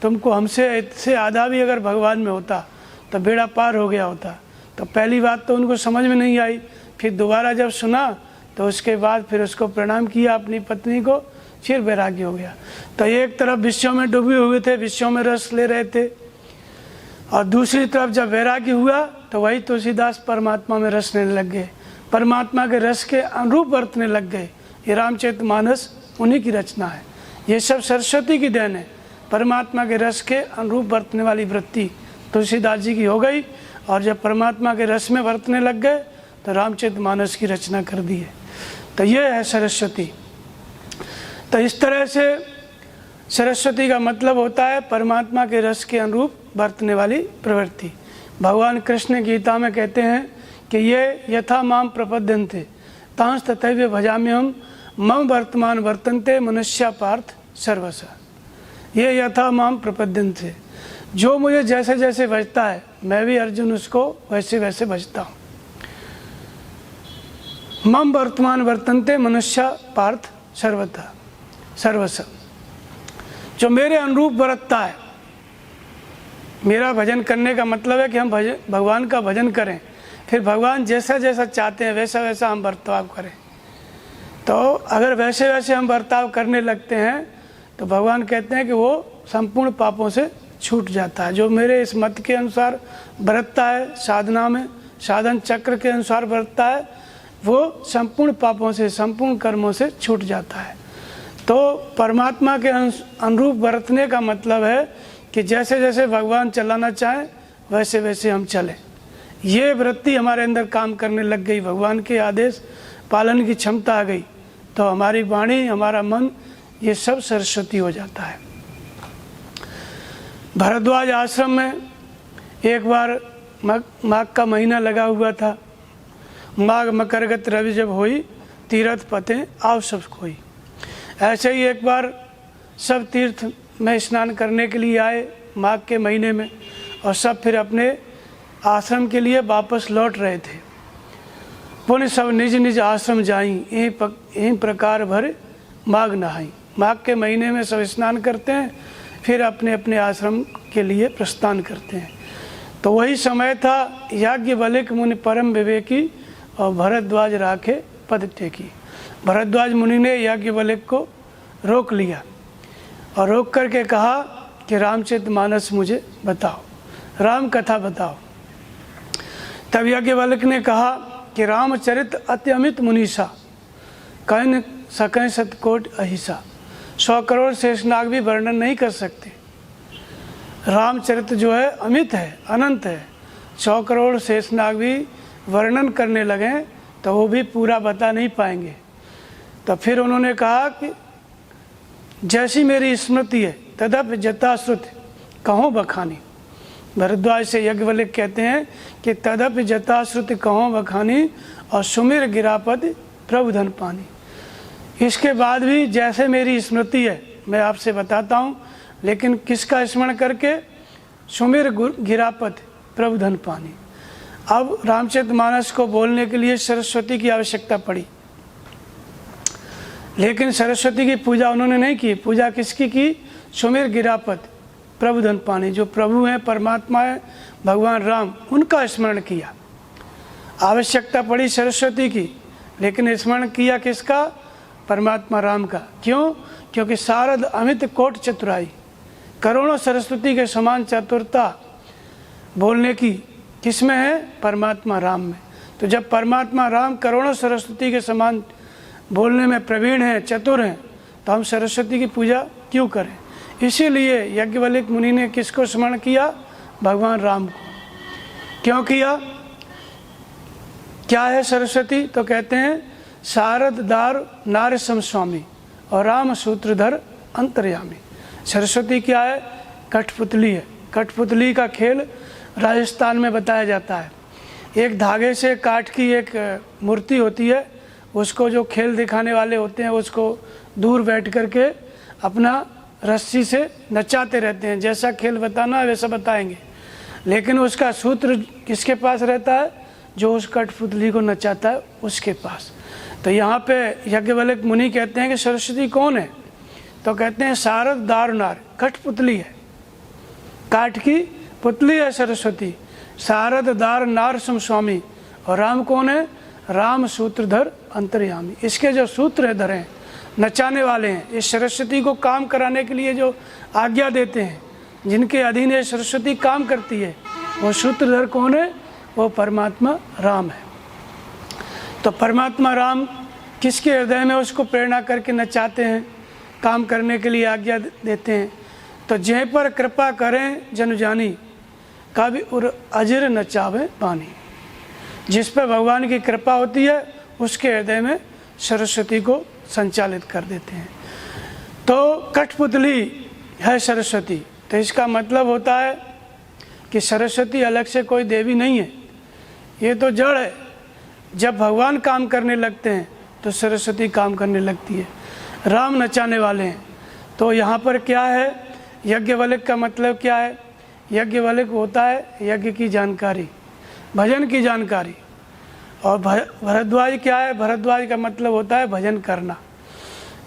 तुमको हमसे से आधा भी अगर भगवान में होता तो बेड़ा पार हो गया होता। तो पहली बात तो उनको समझ में नहीं आई, फिर दोबारा जब सुना तो उसके बाद फिर उसको प्रणाम किया अपनी पत्नी को, फिर वैराग्य हो गया। तो एक तरफ विषयों में डूबे हुए थे, विषयों में रस ले रहे थे, और दूसरी तरफ जब वैराग्य हुआ तो वही तुलसीदास परमात्मा में रस लेने लग गए, परमात्मा के रस के अनुरूप बरतने लग गए। ये रामचरितमानस उन्हीं की रचना है, ये सब सरस्वती की देन है। परमात्मा के रस के अनुरूप बरतने वाली वृत्ति तुलसीदास जी की हो गई, और जब परमात्मा के रस में बरतने लग गए तो रामचरितमानस की रचना कर दी है। तो ये है सरस्वती। तो इस तरह से सरस्वती का मतलब होता है परमात्मा के रस के अनुरूप बरतने वाली प्रवृत्ति। भगवान कृष्ण गीता में कहते हैं कि ये यथा माम प्रपद्यन्ते तांस तथैव भजाम्यहम् मम वर्तमान वर्तन्ते मनुष्या पार्थ सर्वशः। ये यथा माम प्रपद्यन्ते, जो मुझे जैसे जैसे भजता है मैं भी अर्जुन उसको वैसे वैसे भजता हूँ। मम वर्तमान वर्तन्ते मनुष्या पार्थ सर्वशः, जो मेरे अनुरूप बरतता है। मेरा भजन करने का मतलब है कि हम भगवान का भजन करें, फिर भगवान जैसा जैसा चाहते हैं वैसा वैसा हम बर्ताव करें। तो अगर वैसे वैसे हम बर्ताव करने लगते हैं तो भगवान कहते हैं कि वो संपूर्ण पापों से छूट जाता है। जो मेरे इस मत के अनुसार बरतता है, साधना में साधन चक्र के अनुसार बरतता है, वो संपूर्ण पापों से, संपूर्ण कर्मों से छूट जाता है। तो परमात्मा के अनुरूप बरतने का मतलब है कि जैसे जैसे भगवान चलाना चाहें वैसे वैसे हम चलें। ये वृत्ति हमारे अंदर काम करने लग गई, भगवान के आदेश पालन की क्षमता आ गई, तो हमारी वाणी, हमारा मन, ये सब सरस्वती हो जाता है। भरद्वाज आश्रम में एक बार माघ का महीना लगा हुआ था। माघ मकरगत रवि जब हुई, तीर्थ पते आव सब कोई। ऐसे ही एक बार सब तीर्थ में स्नान करने के लिए आए माघ के महीने में, और सब फिर अपने आश्रम के लिए वापस लौट रहे थे। पुण्य सब निज निज आश्रम जाई, यही प्रकार भर माघ नहाई। माघ के महीने में सब स्नान करते हैं, फिर अपने अपने आश्रम के लिए प्रस्थान करते हैं। तो वही समय था याज्ञवल्क्य मुनि परम विवेकी और भरद्वाज राखे पद टेकी। भरद्वाज मुनि ने याज्ञवल्क्य को रोक लिया और रोक करके कहा कि रामचरितमानस मुझे बताओ, राम कथा बताओ। तब याज्ञवल्क्य ने कहा कि रामचरित अति अमित मुनीसा, कहन सकें शतकोट अहिसा। 100 करोड़ शेषनाग भी वर्णन नहीं कर सकते। रामचरित जो है अमित है, अनंत है। 100 करोड़ शेषनाग भी वर्णन करने लगे तो वो भी पूरा बता नहीं पाएंगे। तो फिर उन्होंने कहा कि जैसी मेरी स्मृति है तदप जताश्रुति कहो बखानी। भरद्वाज से याज्ञवल्क्य कहते हैं कि तदप जताश्रुति कहो बखानी और सुमिर गिरापद प्रभु धन पानी। इसके बाद भी जैसे मेरी स्मृति है मैं आपसे बताता हूँ, लेकिन किसका स्मरण करके? सुमिर गिरापद प्रभु धन पानी। अब रामचरितमानस को बोलने के लिए सरस्वती की आवश्यकता पड़ी, लेकिन सरस्वती की पूजा उन्होंने नहीं की। पूजा किसकी की? सुमिर गिरापद प्रभु धन पानी, जो प्रभु हैं, परमात्मा है, भगवान राम, उनका स्मरण किया। आवश्यकता पड़ी सरस्वती की, लेकिन स्मरण किया किसका? परमात्मा राम का। क्यों? क्योंकि शारद अमित कोट चतुराई, करोड़ों सरस्वती के समान चतुरता बोलने की किसमें है? परमात्मा राम में। तो जब परमात्मा राम करोड़ों सरस्वती के समान बोलने में प्रवीण हैं, चतुर हैं, तो हम सरस्वती की पूजा क्यों करें? इसीलिए याज्ञवल्क्य मुनि ने किसको स्मरण किया? भगवान राम को। क्यों किया? क्या है सरस्वती? तो कहते हैं शारद दार नार समस्वामी और राम सूत्रधर अंतर्यामी। सरस्वती क्या है? कठपुतली है। कठपुतली का खेल राजस्थान में बताया जाता है। एक धागे से काठ की एक मूर्ति होती है, उसको जो खेल दिखाने वाले होते हैं उसको दूर बैठ करके अपना रस्सी से नचाते रहते हैं। जैसा खेल बताना है वैसा बताएंगे, लेकिन उसका सूत्र किसके पास रहता है? जो उस कठपुतली को नचाता है उसके पास। तो यहाँ पे याज्ञवल्क्य मुनि कहते हैं कि सरस्वती कौन है? तो कहते हैं शारद दार नार, कठपुतली है। काठ की पुतली है सरस्वती, शारद दार नारसम स्वामी। और राम कौन है? राम सूत्रधर अंतर्यामी। इसके जो सूत्र धरे हैं, नचाने वाले हैं, इस सरस्वती को काम कराने के लिए जो आज्ञा देते हैं, जिनके अधीन ये सरस्वती काम करती है, वो सूत्रधर कौन है? वो परमात्मा राम है। तो परमात्मा राम किसके हृदय में उसको प्रेरणा करके नचाते हैं, काम करने के लिए आज्ञा देते हैं? तो जय पर कृपा करें जन जानी, कभी उर अजर नचावे पानी। जिस पर भगवान की कृपा होती है उसके हृदय में सरस्वती को संचालित कर देते हैं। तो कठपुतली है सरस्वती, तो इसका मतलब होता है कि सरस्वती अलग से कोई देवी नहीं है, ये तो जड़ है। जब भगवान काम करने लगते हैं तो सरस्वती काम करने लगती है। राम नचाने वाले हैं। तो यहाँ पर क्या है? यज्ञवल्क का मतलब क्या है? यज्ञवल्क होता है यज्ञ की जानकारी, भजन की जानकारी। और भरद्वाज क्या है? भरद्वाज का मतलब होता है भजन करना।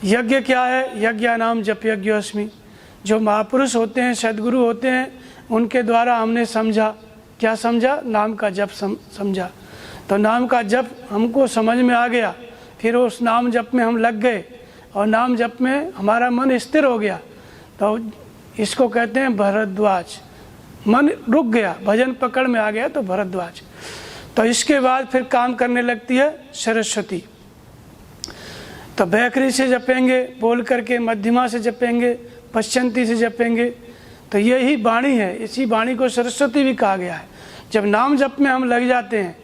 यज्ञ क्या है? यज्ञ नाम जप यज्ञोस्मि। जो महापुरुष होते हैं, सदगुरु होते हैं, उनके द्वारा हमने समझा। क्या समझा? नाम का जप समझा। तो नाम का जप हमको समझ में आ गया, फिर उस नाम जप में हम लग गए और नाम जप में हमारा मन स्थिर हो गया, तो इसको कहते हैं भरद्वाज। मन रुक गया, भजन पकड़ में आ गया तो भरद्वाज। तो इसके बाद फिर काम करने लगती है सरस्वती। तो बैखरी से जपेंगे, बोल करके मध्यमा से जपेंगे, पश्चंती से जपेंगे। तो यही वाणी है, इसी वाणी को सरस्वती भी कहा गया है। जब नाम जप में हम लग जाते हैं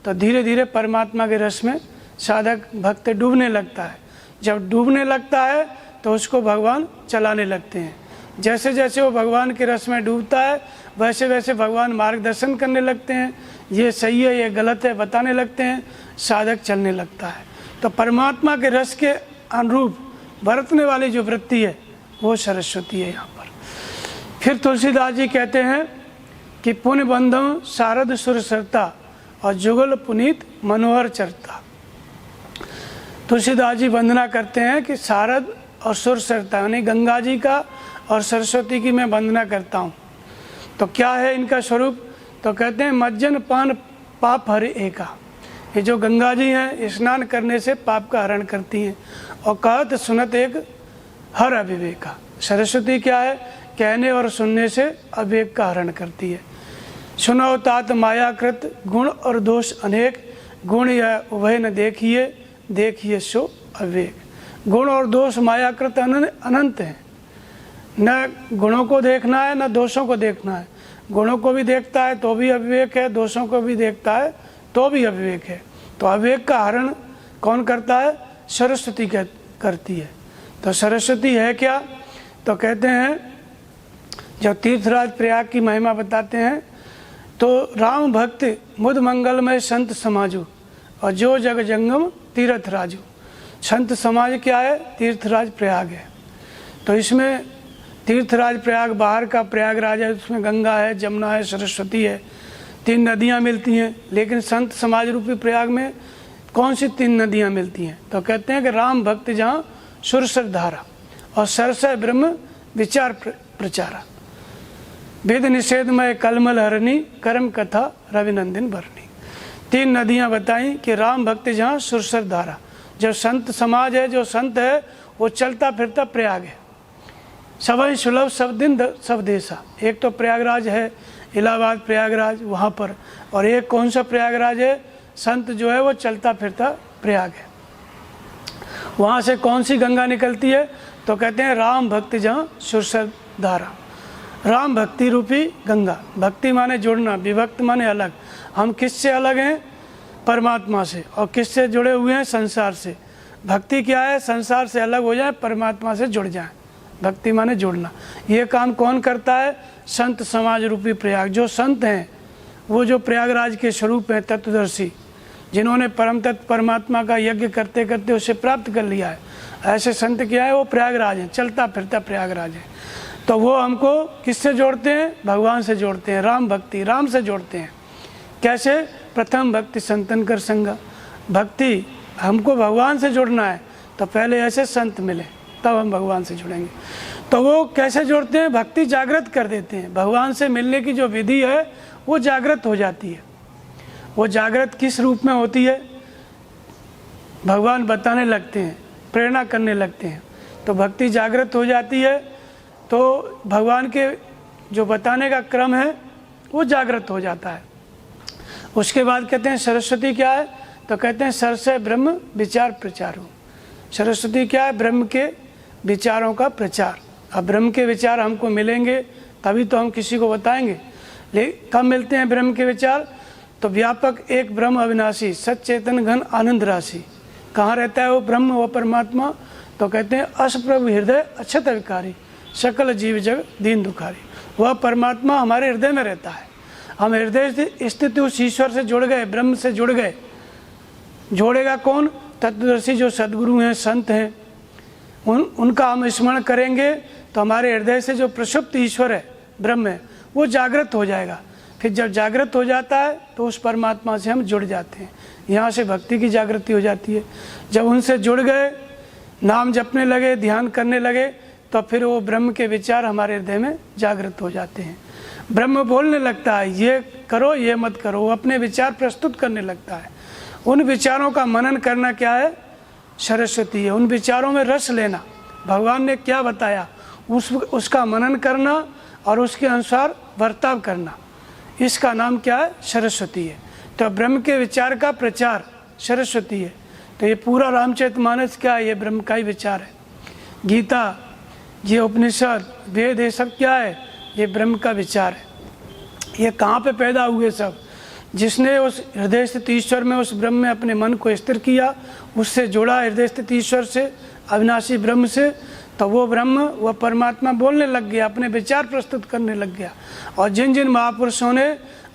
तो धीरे धीरे परमात्मा के रस में साधक भक्त डूबने लगता है। जब डूबने लगता है तो उसको भगवान चलाने लगते हैं। जैसे जैसे वो भगवान के रस में डूबता है वैसे वैसे भगवान मार्गदर्शन करने लगते हैं, ये सही है ये गलत है बताने लगते हैं, साधक चलने लगता है। तो परमात्मा के रस के अनुरूप बरतने वाली जो वृत्ति है वो सरस्वती है यहाँ पर। फिर तुलसीदास जी कहते हैं कि पुण्य बंधम शारद सुर सरता और जुगल पुनीत मनोहर चरता। तुलसीदास जी वंदना करते हैं कि शारद और सुर सरता यानी गंगा जी का और सरस्वती की मैं वंदना करता हूँ। तो क्या है इनका स्वरूप? तो कहते हैं मज्जन पान पाप हर एका। ये जो गंगा जी हैं स्नान करने से पाप का हरण करती हैं। और कहत सुनत एक हर अविवेका। सरस्वती क्या है? कहने और सुनने से अविवेक का हरण करती है। सुनो तात मायाकृत गुण और दोष अनेक, गुण यह उभय न देखिए, देखिए सो अविवेक। गुण और दोष मायाकृत अनंत हैं, न गुणों को देखना है न दोषों को देखना है। गुणों को भी देखता है तो भी अविवेक है, दोषों को भी देखता है तो भी अविवेक है। तो अविवेक का हरण कौन करता है? सरस्वती करती है। तो सरस्वती है क्या? तो कहते हैं जब तीर्थराज प्रयाग की महिमा बताते हैं तो राम भक्त मुद मंगलमय संत समाजो और जो जग जंगम तीर्थ राजो। संत समाज क्या है? तीर्थराज प्रयाग है। तो इसमें तीर्थराज प्रयाग बाहर का प्रयागराज है, उसमें गंगा है, जमुना है, सरस्वती है, 3 नदियाँ मिलती हैं। लेकिन संत समाज रूपी प्रयाग में कौन सी 3 नदियाँ मिलती हैं? तो कहते हैं कि राम भक्त जहाँ सुरसर धारा और सरसय ब्रह्म विचार प्रचारा, वेद निषेधमय कलमल हरणी कर्म कथा रविनंदन भरणी। 3 नदियाँ बताई कि राम भक्त जहाँ सुरसर धारा। जो संत समाज है, जो संत है, वो चलता फिरता प्रयाग है। सभी सुलभ सब दिन सब देशा। एक तो प्रयागराज है, इलाहाबाद प्रयागराज वहाँ पर, और एक कौन सा प्रयागराज है? संत जो है वो चलता फिरता प्रयाग है। वहाँ से कौन सी गंगा निकलती है? तो कहते हैं राम भक्ति जहाँ सुरसर धारा। राम भक्ति रूपी गंगा। भक्ति माने जुड़ना, विभक्त माने अलग। हम किससे अलग हैं? परमात्मा से। और किससे जुड़े हुए हैं? संसार से। भक्ति क्या है? संसार से अलग हो जाए, परमात्मा से जुड़ जाए। भक्ति माने जुड़ना। ये काम कौन करता है? संत समाज रूपी प्रयाग। जो संत हैं वो जो प्रयागराज के स्वरूप हैं, तत्वदर्शी, जिन्होंने परम तत्व परमात्मा का यज्ञ करते करते उसे प्राप्त कर लिया है, ऐसे संत क्या है? वो प्रयागराज हैं, चलता फिरता प्रयागराज है। तो वो हमको किससे जोड़ते हैं? भगवान से जोड़ते हैं। राम भक्ति, राम से जोड़ते हैं। कैसे? प्रथम भक्ति संतन कर संगा। भक्ति हमको भगवान से जोड़ना है तो पहले ऐसे संत मिले, तब हम भगवान से जुड़ेंगे। तो वो कैसे जोड़ते हैं? भक्ति जागृत कर देते हैं। भगवान से मिलने की जो विधि है वो जागृत हो जाती है। वो जागृत किस रूप में होती है? भगवान बताने लगते हैं, प्रेरणा करने लगते हैं, तो भक्ति जागृत हो जाती है। तो भगवान के जो बताने का क्रम है वो जागृत हो जाता है। उसके बाद कहते हैं सरस्वती क्या है? तो कहते हैं सरसे ब्रह्म विचार प्रचारो। सरस्वती क्या है? ब्रह्म के विचारों का प्रचार। अब ब्रह्म के विचार हमको मिलेंगे तभी तो हम किसी को बताएंगे। लेकिन कब मिलते हैं ब्रह्म के विचार? तो व्यापक एक ब्रह्म अविनाशी सच्चेतन घन आनंद राशि। कहाँ रहता है वो ब्रह्म, वो परमात्मा? तो कहते हैं अस प्रभु हृदय अक्षत विकारी सकल जीव जग दीन दुखारी। वह परमात्मा हमारे हृदय में रहता है। हम हृदय से स्थित उस ईश्वर से जुड़ गए, ब्रह्म से जुड़ गए। जोड़ेगा कौन? तत्वदर्शी जो सद्गुरु हैं, संत हैं, उनका हम स्मरण करेंगे तो हमारे हृदय से जो प्रसुप्त ईश्वर है, ब्रह्म है, वो जागृत हो जाएगा। फिर जब जागृत हो जाता है तो उस परमात्मा से हम जुड़ जाते हैं। यहाँ से भक्ति की जागृति हो जाती है। जब उनसे जुड़ गए, नाम जपने लगे, ध्यान करने लगे, तो फिर वो ब्रह्म के विचार हमारे हृदय में जागृत हो जाते हैं। ब्रह्म बोलने लगता है, ये करो, ये मत करो। वो अपने विचार प्रस्तुत करने लगता है। उन विचारों का मनन करना क्या है? सरस्वती है। उन विचारों में रस लेना, भगवान ने क्या बताया उसका मनन करना और उसके अनुसार बर्ताव करना, इसका नाम क्या है? सरस्वती है। तो ब्रह्म के विचार का प्रचार सरस्वती है। तो ये पूरा रामचरितमानस क्या है? ये ब्रह्म का ही विचार है। गीता, ये उपनिषद, वेद, ये सब क्या है? ये ब्रह्म का विचार है। ये कहाँ पे पैदा हुए सब? जिसने उस हृदय स्थित ईश्वर में, उस ब्रह्म में अपने मन को स्थिर किया, उससे जुड़ा हृदय स्थित ईश्वर से, अविनाशी ब्रह्म से, तो वो ब्रह्म, वह परमात्मा बोलने लग गया, अपने विचार प्रस्तुत करने लग गया। और जिन जिन महापुरुषों ने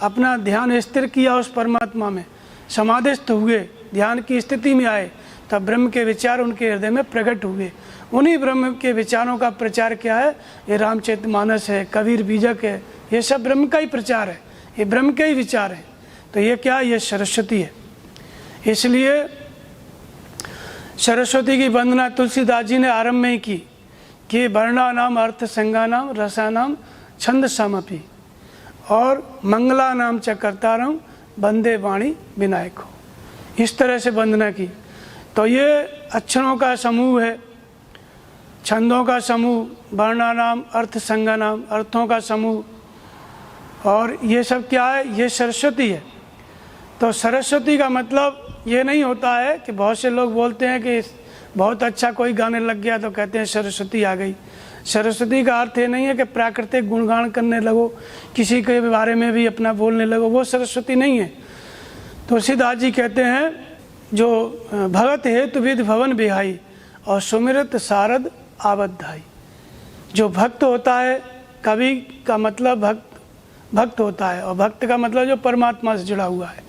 अपना ध्यान स्थिर किया उस परमात्मा में, समाधिस्थ हुए, ध्यान की स्थिति में आए, तब ब्रह्म के विचार उनके हृदय में प्रकट हुए। उन्हीं ब्रह्म के विचारों का प्रचार क्या है? ये रामचरितमानस है, कबीर बीजक है, ये सब ब्रह्म का ही प्रचार है, ये ब्रह्म के ही विचार है। तो ये क्या? ये सरस्वती है। इसलिए सरस्वती की वंदना तुलसीदास जी ने आरंभ में ही की कि वर्णा नाम अर्थ संगा नाम रसा नाम छंद समपि और मंगला नाम च कर्तारम वंदे वाणी विनायक हो। इस तरह से वंदना की। तो ये अक्षरों का समूह है, छंदों का समूह, वर्णा नाम अर्थ संगा नाम, अर्थों का समूह, और ये सब क्या है? ये सरस्वती है। तो सरस्वती का मतलब ये नहीं होता है कि बहुत से लोग बोलते हैं कि बहुत अच्छा कोई गाने लग गया तो कहते हैं सरस्वती आ गई। सरस्वती का अर्थ ये नहीं है कि प्राकृतिक गुणगान करने लगो, किसी के बारे में भी अपना बोलने लगो, वो सरस्वती नहीं है। तुलसीदास जी कहते हैं जो भगत हेतु विधि भवन बिहाई और सुमिरत सारद आबद्धाई। जो भक्त होता है, कवि का मतलब भक्त होता है, और भक्त का मतलब जो परमात्मा से जुड़ा हुआ है।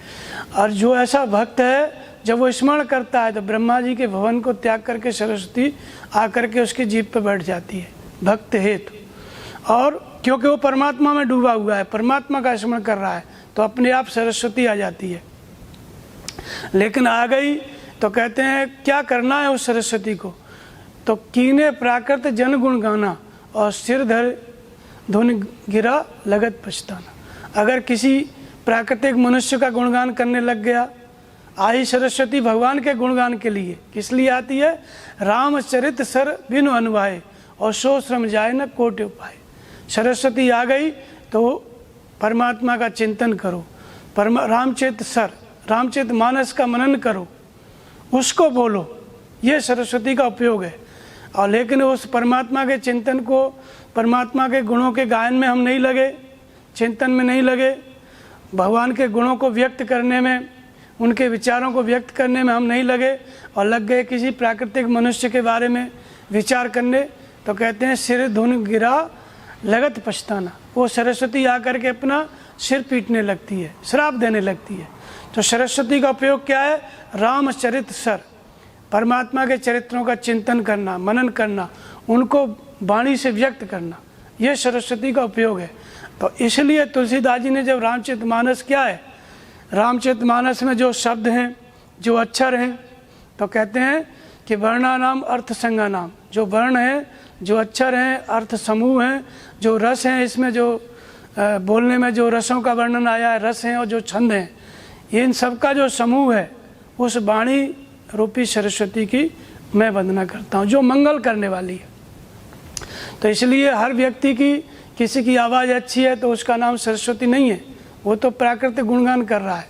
और जो ऐसा भक्त है, जब वो स्मरण करता है तो ब्रह्मा जी के भवन को त्याग करके सरस्वती आकर के उसकी जीभ पर बैठ जाती है, भक्त हेतु। और क्योंकि वो परमात्मा में डूबा हुआ है, परमात्मा का स्मरण कर रहा है, तो अपने आप सरस्वती आ जाती है। लेकिन आ गई तो कहते हैं क्या करना है उस सरस्वती को? तो कीने प्राकृत जन गुण गाना और सिर धर धुन गिरा लगत पछताना। अगर किसी प्राकृतिक मनुष्य का गुणगान करने लग गया, आई सरस्वती भगवान के गुणगान के लिए। किस लिए आती है? रामचरित सर बिनु अनुभाए और सो श्रम जाए न कोटि उपाय। सरस्वती आ गई तो परमात्मा का चिंतन करो, रामचरित सर, रामचरित मानस का मनन करो, उसको बोलो, ये सरस्वती का उपयोग है। और लेकिन उस परमात्मा के चिंतन को, परमात्मा के गुणों के गायन में हम नहीं लगे, चिंतन में नहीं लगे, भगवान के गुणों को व्यक्त करने में, उनके विचारों को व्यक्त करने में हम नहीं लगे, और लग गए किसी प्राकृतिक मनुष्य के बारे में विचार करने, तो कहते हैं सिर धुन गिरा लगत पछताना। वो सरस्वती आकर के अपना सिर पीटने लगती है, श्राप देने लगती है। तो सरस्वती का उपयोग क्या है? रामचरित सर, परमात्मा के चरित्रों का चिंतन करना, मनन करना, उनको वाणी से व्यक्त करना, यह सरस्वती का उपयोग है। तो इसलिए तुलसीदास जी ने जब रामचरितमानस क्या है, रामचरितमानस में जो शब्द हैं, जो अक्षर हैं, तो कहते हैं कि वर्णानाम अर्थ संज्ञानाम, जो वर्ण है, जो अक्षर हैं, अर्थ समूह हैं, जो रस हैं, इसमें जो बोलने में जो रसों का वर्णन आया है, रस हैं और जो छंद हैं, इन सब का जो समूह है, उस वाणी रूपी सरस्वती की मैं वंदना करता हूँ, जो मंगल करने वाली है। तो इसलिए हर व्यक्ति की, किसी की आवाज़ अच्छी है तो उसका नाम सरस्वती नहीं है, वो तो प्राकृतिक गुणगान कर रहा है।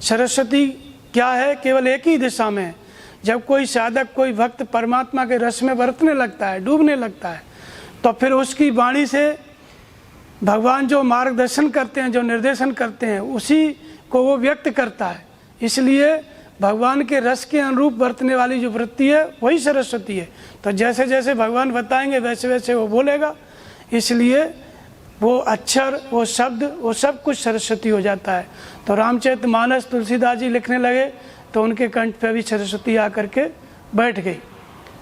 सरस्वती क्या है? केवल एक ही दिशा में है। जब कोई साधक, कोई भक्त परमात्मा के रस में बरतने लगता है, डूबने लगता है, तो फिर उसकी वाणी से भगवान जो मार्गदर्शन करते हैं, जो निर्देशन करते हैं, उसी को वो व्यक्त करता है। इसलिए भगवान के रस के अनुरूप बरतने वाली जो वृत्ति है वही सरस्वती है। तो जैसे जैसे भगवान बताएंगे वैसे वैसे वो बोलेगा, इसलिए वो अक्षर, वो शब्द, वो सब कुछ सरस्वती हो जाता है। तो रामचरितमानस तुलसीदास जी लिखने लगे तो उनके कंठ पे भी सरस्वती आकर के बैठ गई।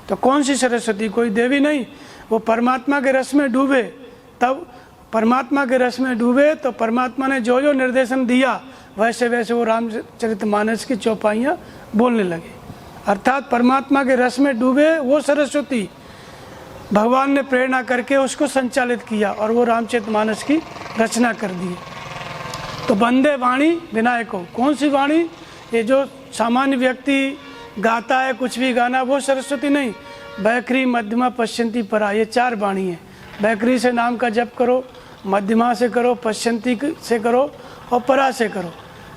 तो कौन सी सरस्वती? कोई देवी नहीं, वो परमात्मा के रस में डूबे, तब परमात्मा के रस में डूबे तो परमात्मा ने जो जो निर्देशन दिया वैसे वैसे वो रामचरितमानस की चौपाइयाँ बोलने लगे। अर्थात परमात्मा के रस में डूबे वो सरस्वती, भगवान ने प्रेरणा करके उसको संचालित किया और वो रामचरितमानस की रचना कर दी। तो वंदे वाणी विनायको, कौन सी वाणी? ये जो सामान्य व्यक्ति गाता है, कुछ भी गाना, वो सरस्वती नहीं। बैखरी, मध्यमा, पश्यंती, परा, ये 4 वाणी है। बैखरी से नाम का जप करो, मध्यमा से करो, पश्यंती से करो और परा से करो।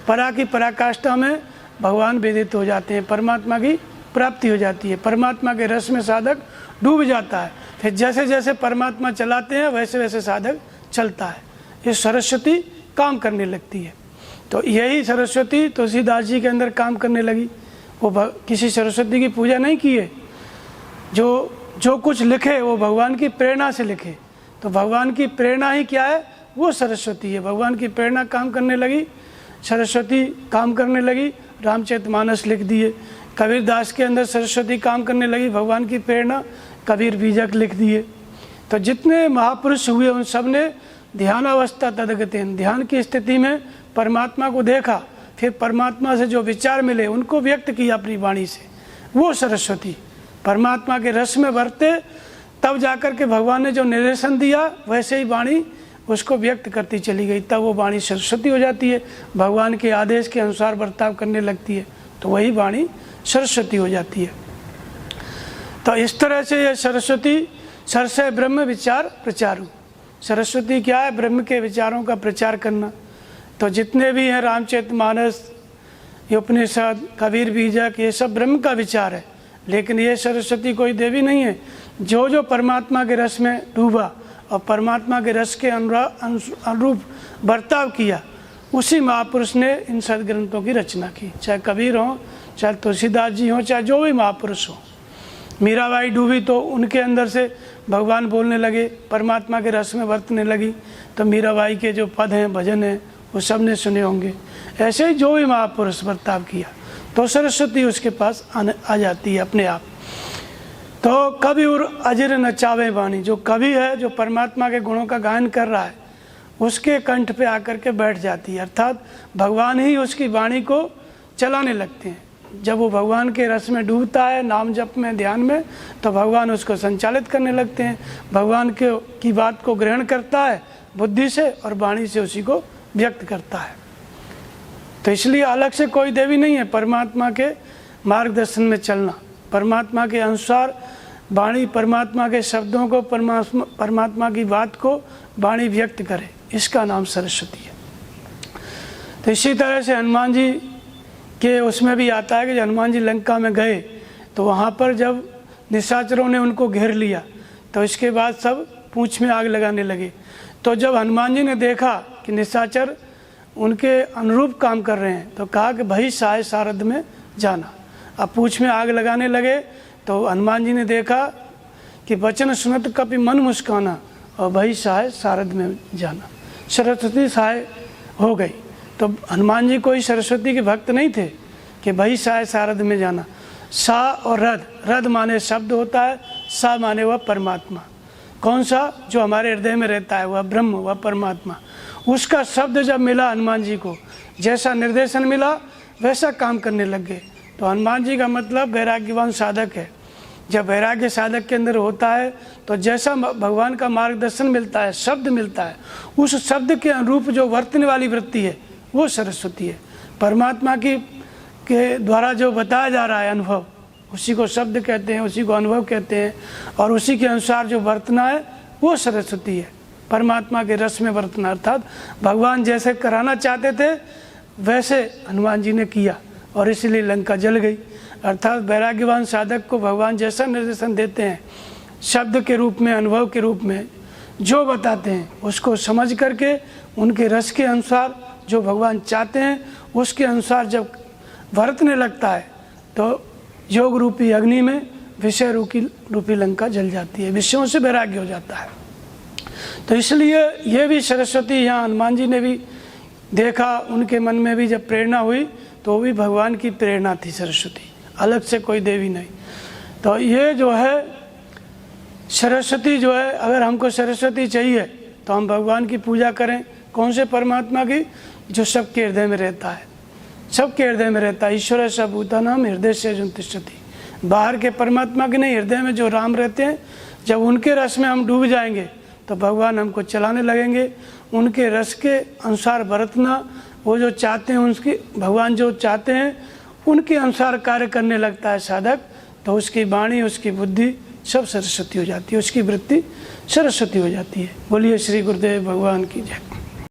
परा की पराकाष्ठा में भगवान वेदित हो जाते हैं, परमात्मा की प्राप्ति हो जाती है, परमात्मा के रस में साधक डूब जाता है। फिर जैसे जैसे परमात्मा चलाते हैं वैसे वैसे साधक चलता है। ये सरस्वती काम करने लगती है। तो यही सरस्वती तुलसीदास जी के अंदर काम करने लगी। वो किसी सरस्वती की पूजा नहीं की है, जो कुछ लिखे वो भगवान की प्रेरणा से लिखे। तो भगवान की प्रेरणा ही क्या है? वो सरस्वती है। भगवान की प्रेरणा काम करने लगी, सरस्वती काम करने लगी, रामचरितमानस लिख दिए। कबीरदास के अंदर सरस्वती काम करने लगी, भगवान की प्रेरणा, कबीर बीजक लिख दिए। तो जितने महापुरुष हुए उन सब ने ध्यानावस्था तदगतेन, ध्यान की स्थिति में परमात्मा को देखा, फिर परमात्मा से जो विचार मिले उनको व्यक्त किया अपनी वाणी से। वो सरस्वती परमात्मा के रस में बरते, तब जाकर के भगवान ने जो निर्देशन दिया वैसे ही वाणी उसको व्यक्त करती चली गई, तब वो वाणी सरस्वती हो जाती है। भगवान के आदेश के अनुसार बर्ताव करने लगती है तो वही वाणी सरस्वती हो जाती है। तो इस तरह से ये सरस्वती सरसे ब्रह्म विचार प्रचारू। सरस्वती क्या है? ब्रह्म के विचारों का प्रचार करना। तो जितने भी हैं रामचरितमानस, ये उपनिषद, कबीर बीजक, ये सब ब्रह्म का विचार है। लेकिन ये सरस्वती कोई देवी नहीं है। जो जो परमात्मा के रस में डूबा और परमात्मा के रस के अनुरूप बर्ताव किया, उसी महापुरुष ने इन सदग्रंथों की रचना की। चाहे कबीर हो, चाहे तुलसीदास जी हो, चाहे जो भी महापुरुष हो। मीराबाई डूबी तो उनके अंदर से भगवान बोलने लगे, परमात्मा के रस में बरतने लगी, तो मीराबाई के जो पद हैं, भजन हैं, वो सब ने सुने होंगे। ऐसे ही जो भी महापुरुष बर्ताव किया तो सरस्वती उसके पास आ जाती है अपने आप। तो कवि और अजर नचावे वाणी, जो कवि है, जो परमात्मा के गुणों का गायन कर रहा है, उसके कंठ पे आकर के बैठ जाती है। अर्थात भगवान ही उसकी वाणी को चलाने लगते हैं। जब वो भगवान के रस में डूबता है, नाम जप में, ध्यान में, तो भगवान उसको संचालित करने लगते हैं। भगवान की बात को ग्रहण करता है बुद्धि से और वाणी से उसी को व्यक्त करता है। तो इसलिए अलग से कोई देवी नहीं है। परमात्मा के मार्गदर्शन में चलना, परमात्मा के अनुसार वाणी, परमात्मा के शब्दों को, परमात्मा की बात को वाणी व्यक्त करे, इसका नाम सरस्वती है। तो इसी तरह से हनुमान जी के उसमें भी आता है कि जब हनुमान जी लंका में गए तो वहाँ पर जब निशाचरों ने उनको घेर लिया तो इसके बाद सब पूंछ में आग लगाने लगे। तो जब हनुमान जी ने देखा कि निशाचर उनके अनुरूप काम कर रहे हैं तो कहा कि भाई साय सारद में जाना। अब पूंछ में आग लगाने लगे तो हनुमान जी ने देखा कि वचन सुनत कपि मन मुस्काना और भाई साय सारद में जाना, सरस्वती सहाय हो गई। तो हनुमान जी कोई सरस्वती के भक्त नहीं थे कि भाई साय सारद में जाना। सा और रद, रद माने शब्द होता है, सा माने वह परमात्मा। कौन सा? जो हमारे हृदय में रहता है, वह ब्रह्म, वह परमात्मा। उसका शब्द जब मिला हनुमान जी को, जैसा निर्देशन मिला वैसा काम करने लग गए। तो हनुमान जी का मतलब वैराग्यवान साधक है। जब वैराग्य साधक के अंदर होता है तो जैसा भगवान का मार्गदर्शन मिलता है, शब्द मिलता है, उस शब्द के अनुरूप जो वर्तने वाली वृत्ति है वो सरस्वती है। परमात्मा की के द्वारा जो बताया जा रहा है अनुभव, उसी को शब्द कहते हैं, उसी को अनुभव कहते हैं, और उसी के अनुसार जो वर्तना है वो सरस्वती है। परमात्मा के रस में वर्तना, अर्थात भगवान जैसे कराना चाहते थे वैसे हनुमान जी ने किया और इसलिए लंका जल गई। अर्थात वैराग्यवान साधक को भगवान जैसा निर्देशन देते हैं, शब्द के रूप में, अनुभव के रूप में जो बताते हैं, उसको समझ करके उनके रस के अनुसार जो भगवान चाहते हैं उसके अनुसार जब वर्तने लगता है तो योग रूपी अग्नि में विषय रूपी लंका जल जाती है, विषयों से वैराग्य हो जाता है। तो इसलिए ये भी सरस्वती, यहाँ हनुमान जी ने भी देखा, उनके मन में भी जब प्रेरणा हुई तो वो भी भगवान की प्रेरणा थी सरस्वती, अलग से कोई देवी नहीं। तो ये जो है सरस्वती जो है, अगर हमको सरस्वती चाहिए तो हम भगवान की पूजा करें। कौन से परमात्मा की? जो सबके हृदय में रहता है, सबके हृदय में रहता है। ईश्वर सबूतानाम हृदय से अर्जुन तिष्ठति। बाहर के परमात्मा के नहीं, हृदय में जो राम रहते हैं, जब उनके रस में हम डूब जाएंगे तो भगवान हमको चलाने लगेंगे। उनके रस के अनुसार बरतना, वो जो चाहते हैं उसकी, भगवान जो चाहते हैं उनके अनुसार कार्य करने लगता है साधक, तो उसकी वाणी, उसकी बुद्धि सब सरस्वती हो जाती है, उसकी वृत्ति सरस्वती हो जाती है। बोलिए श्री गुरुदेव भगवान की जय।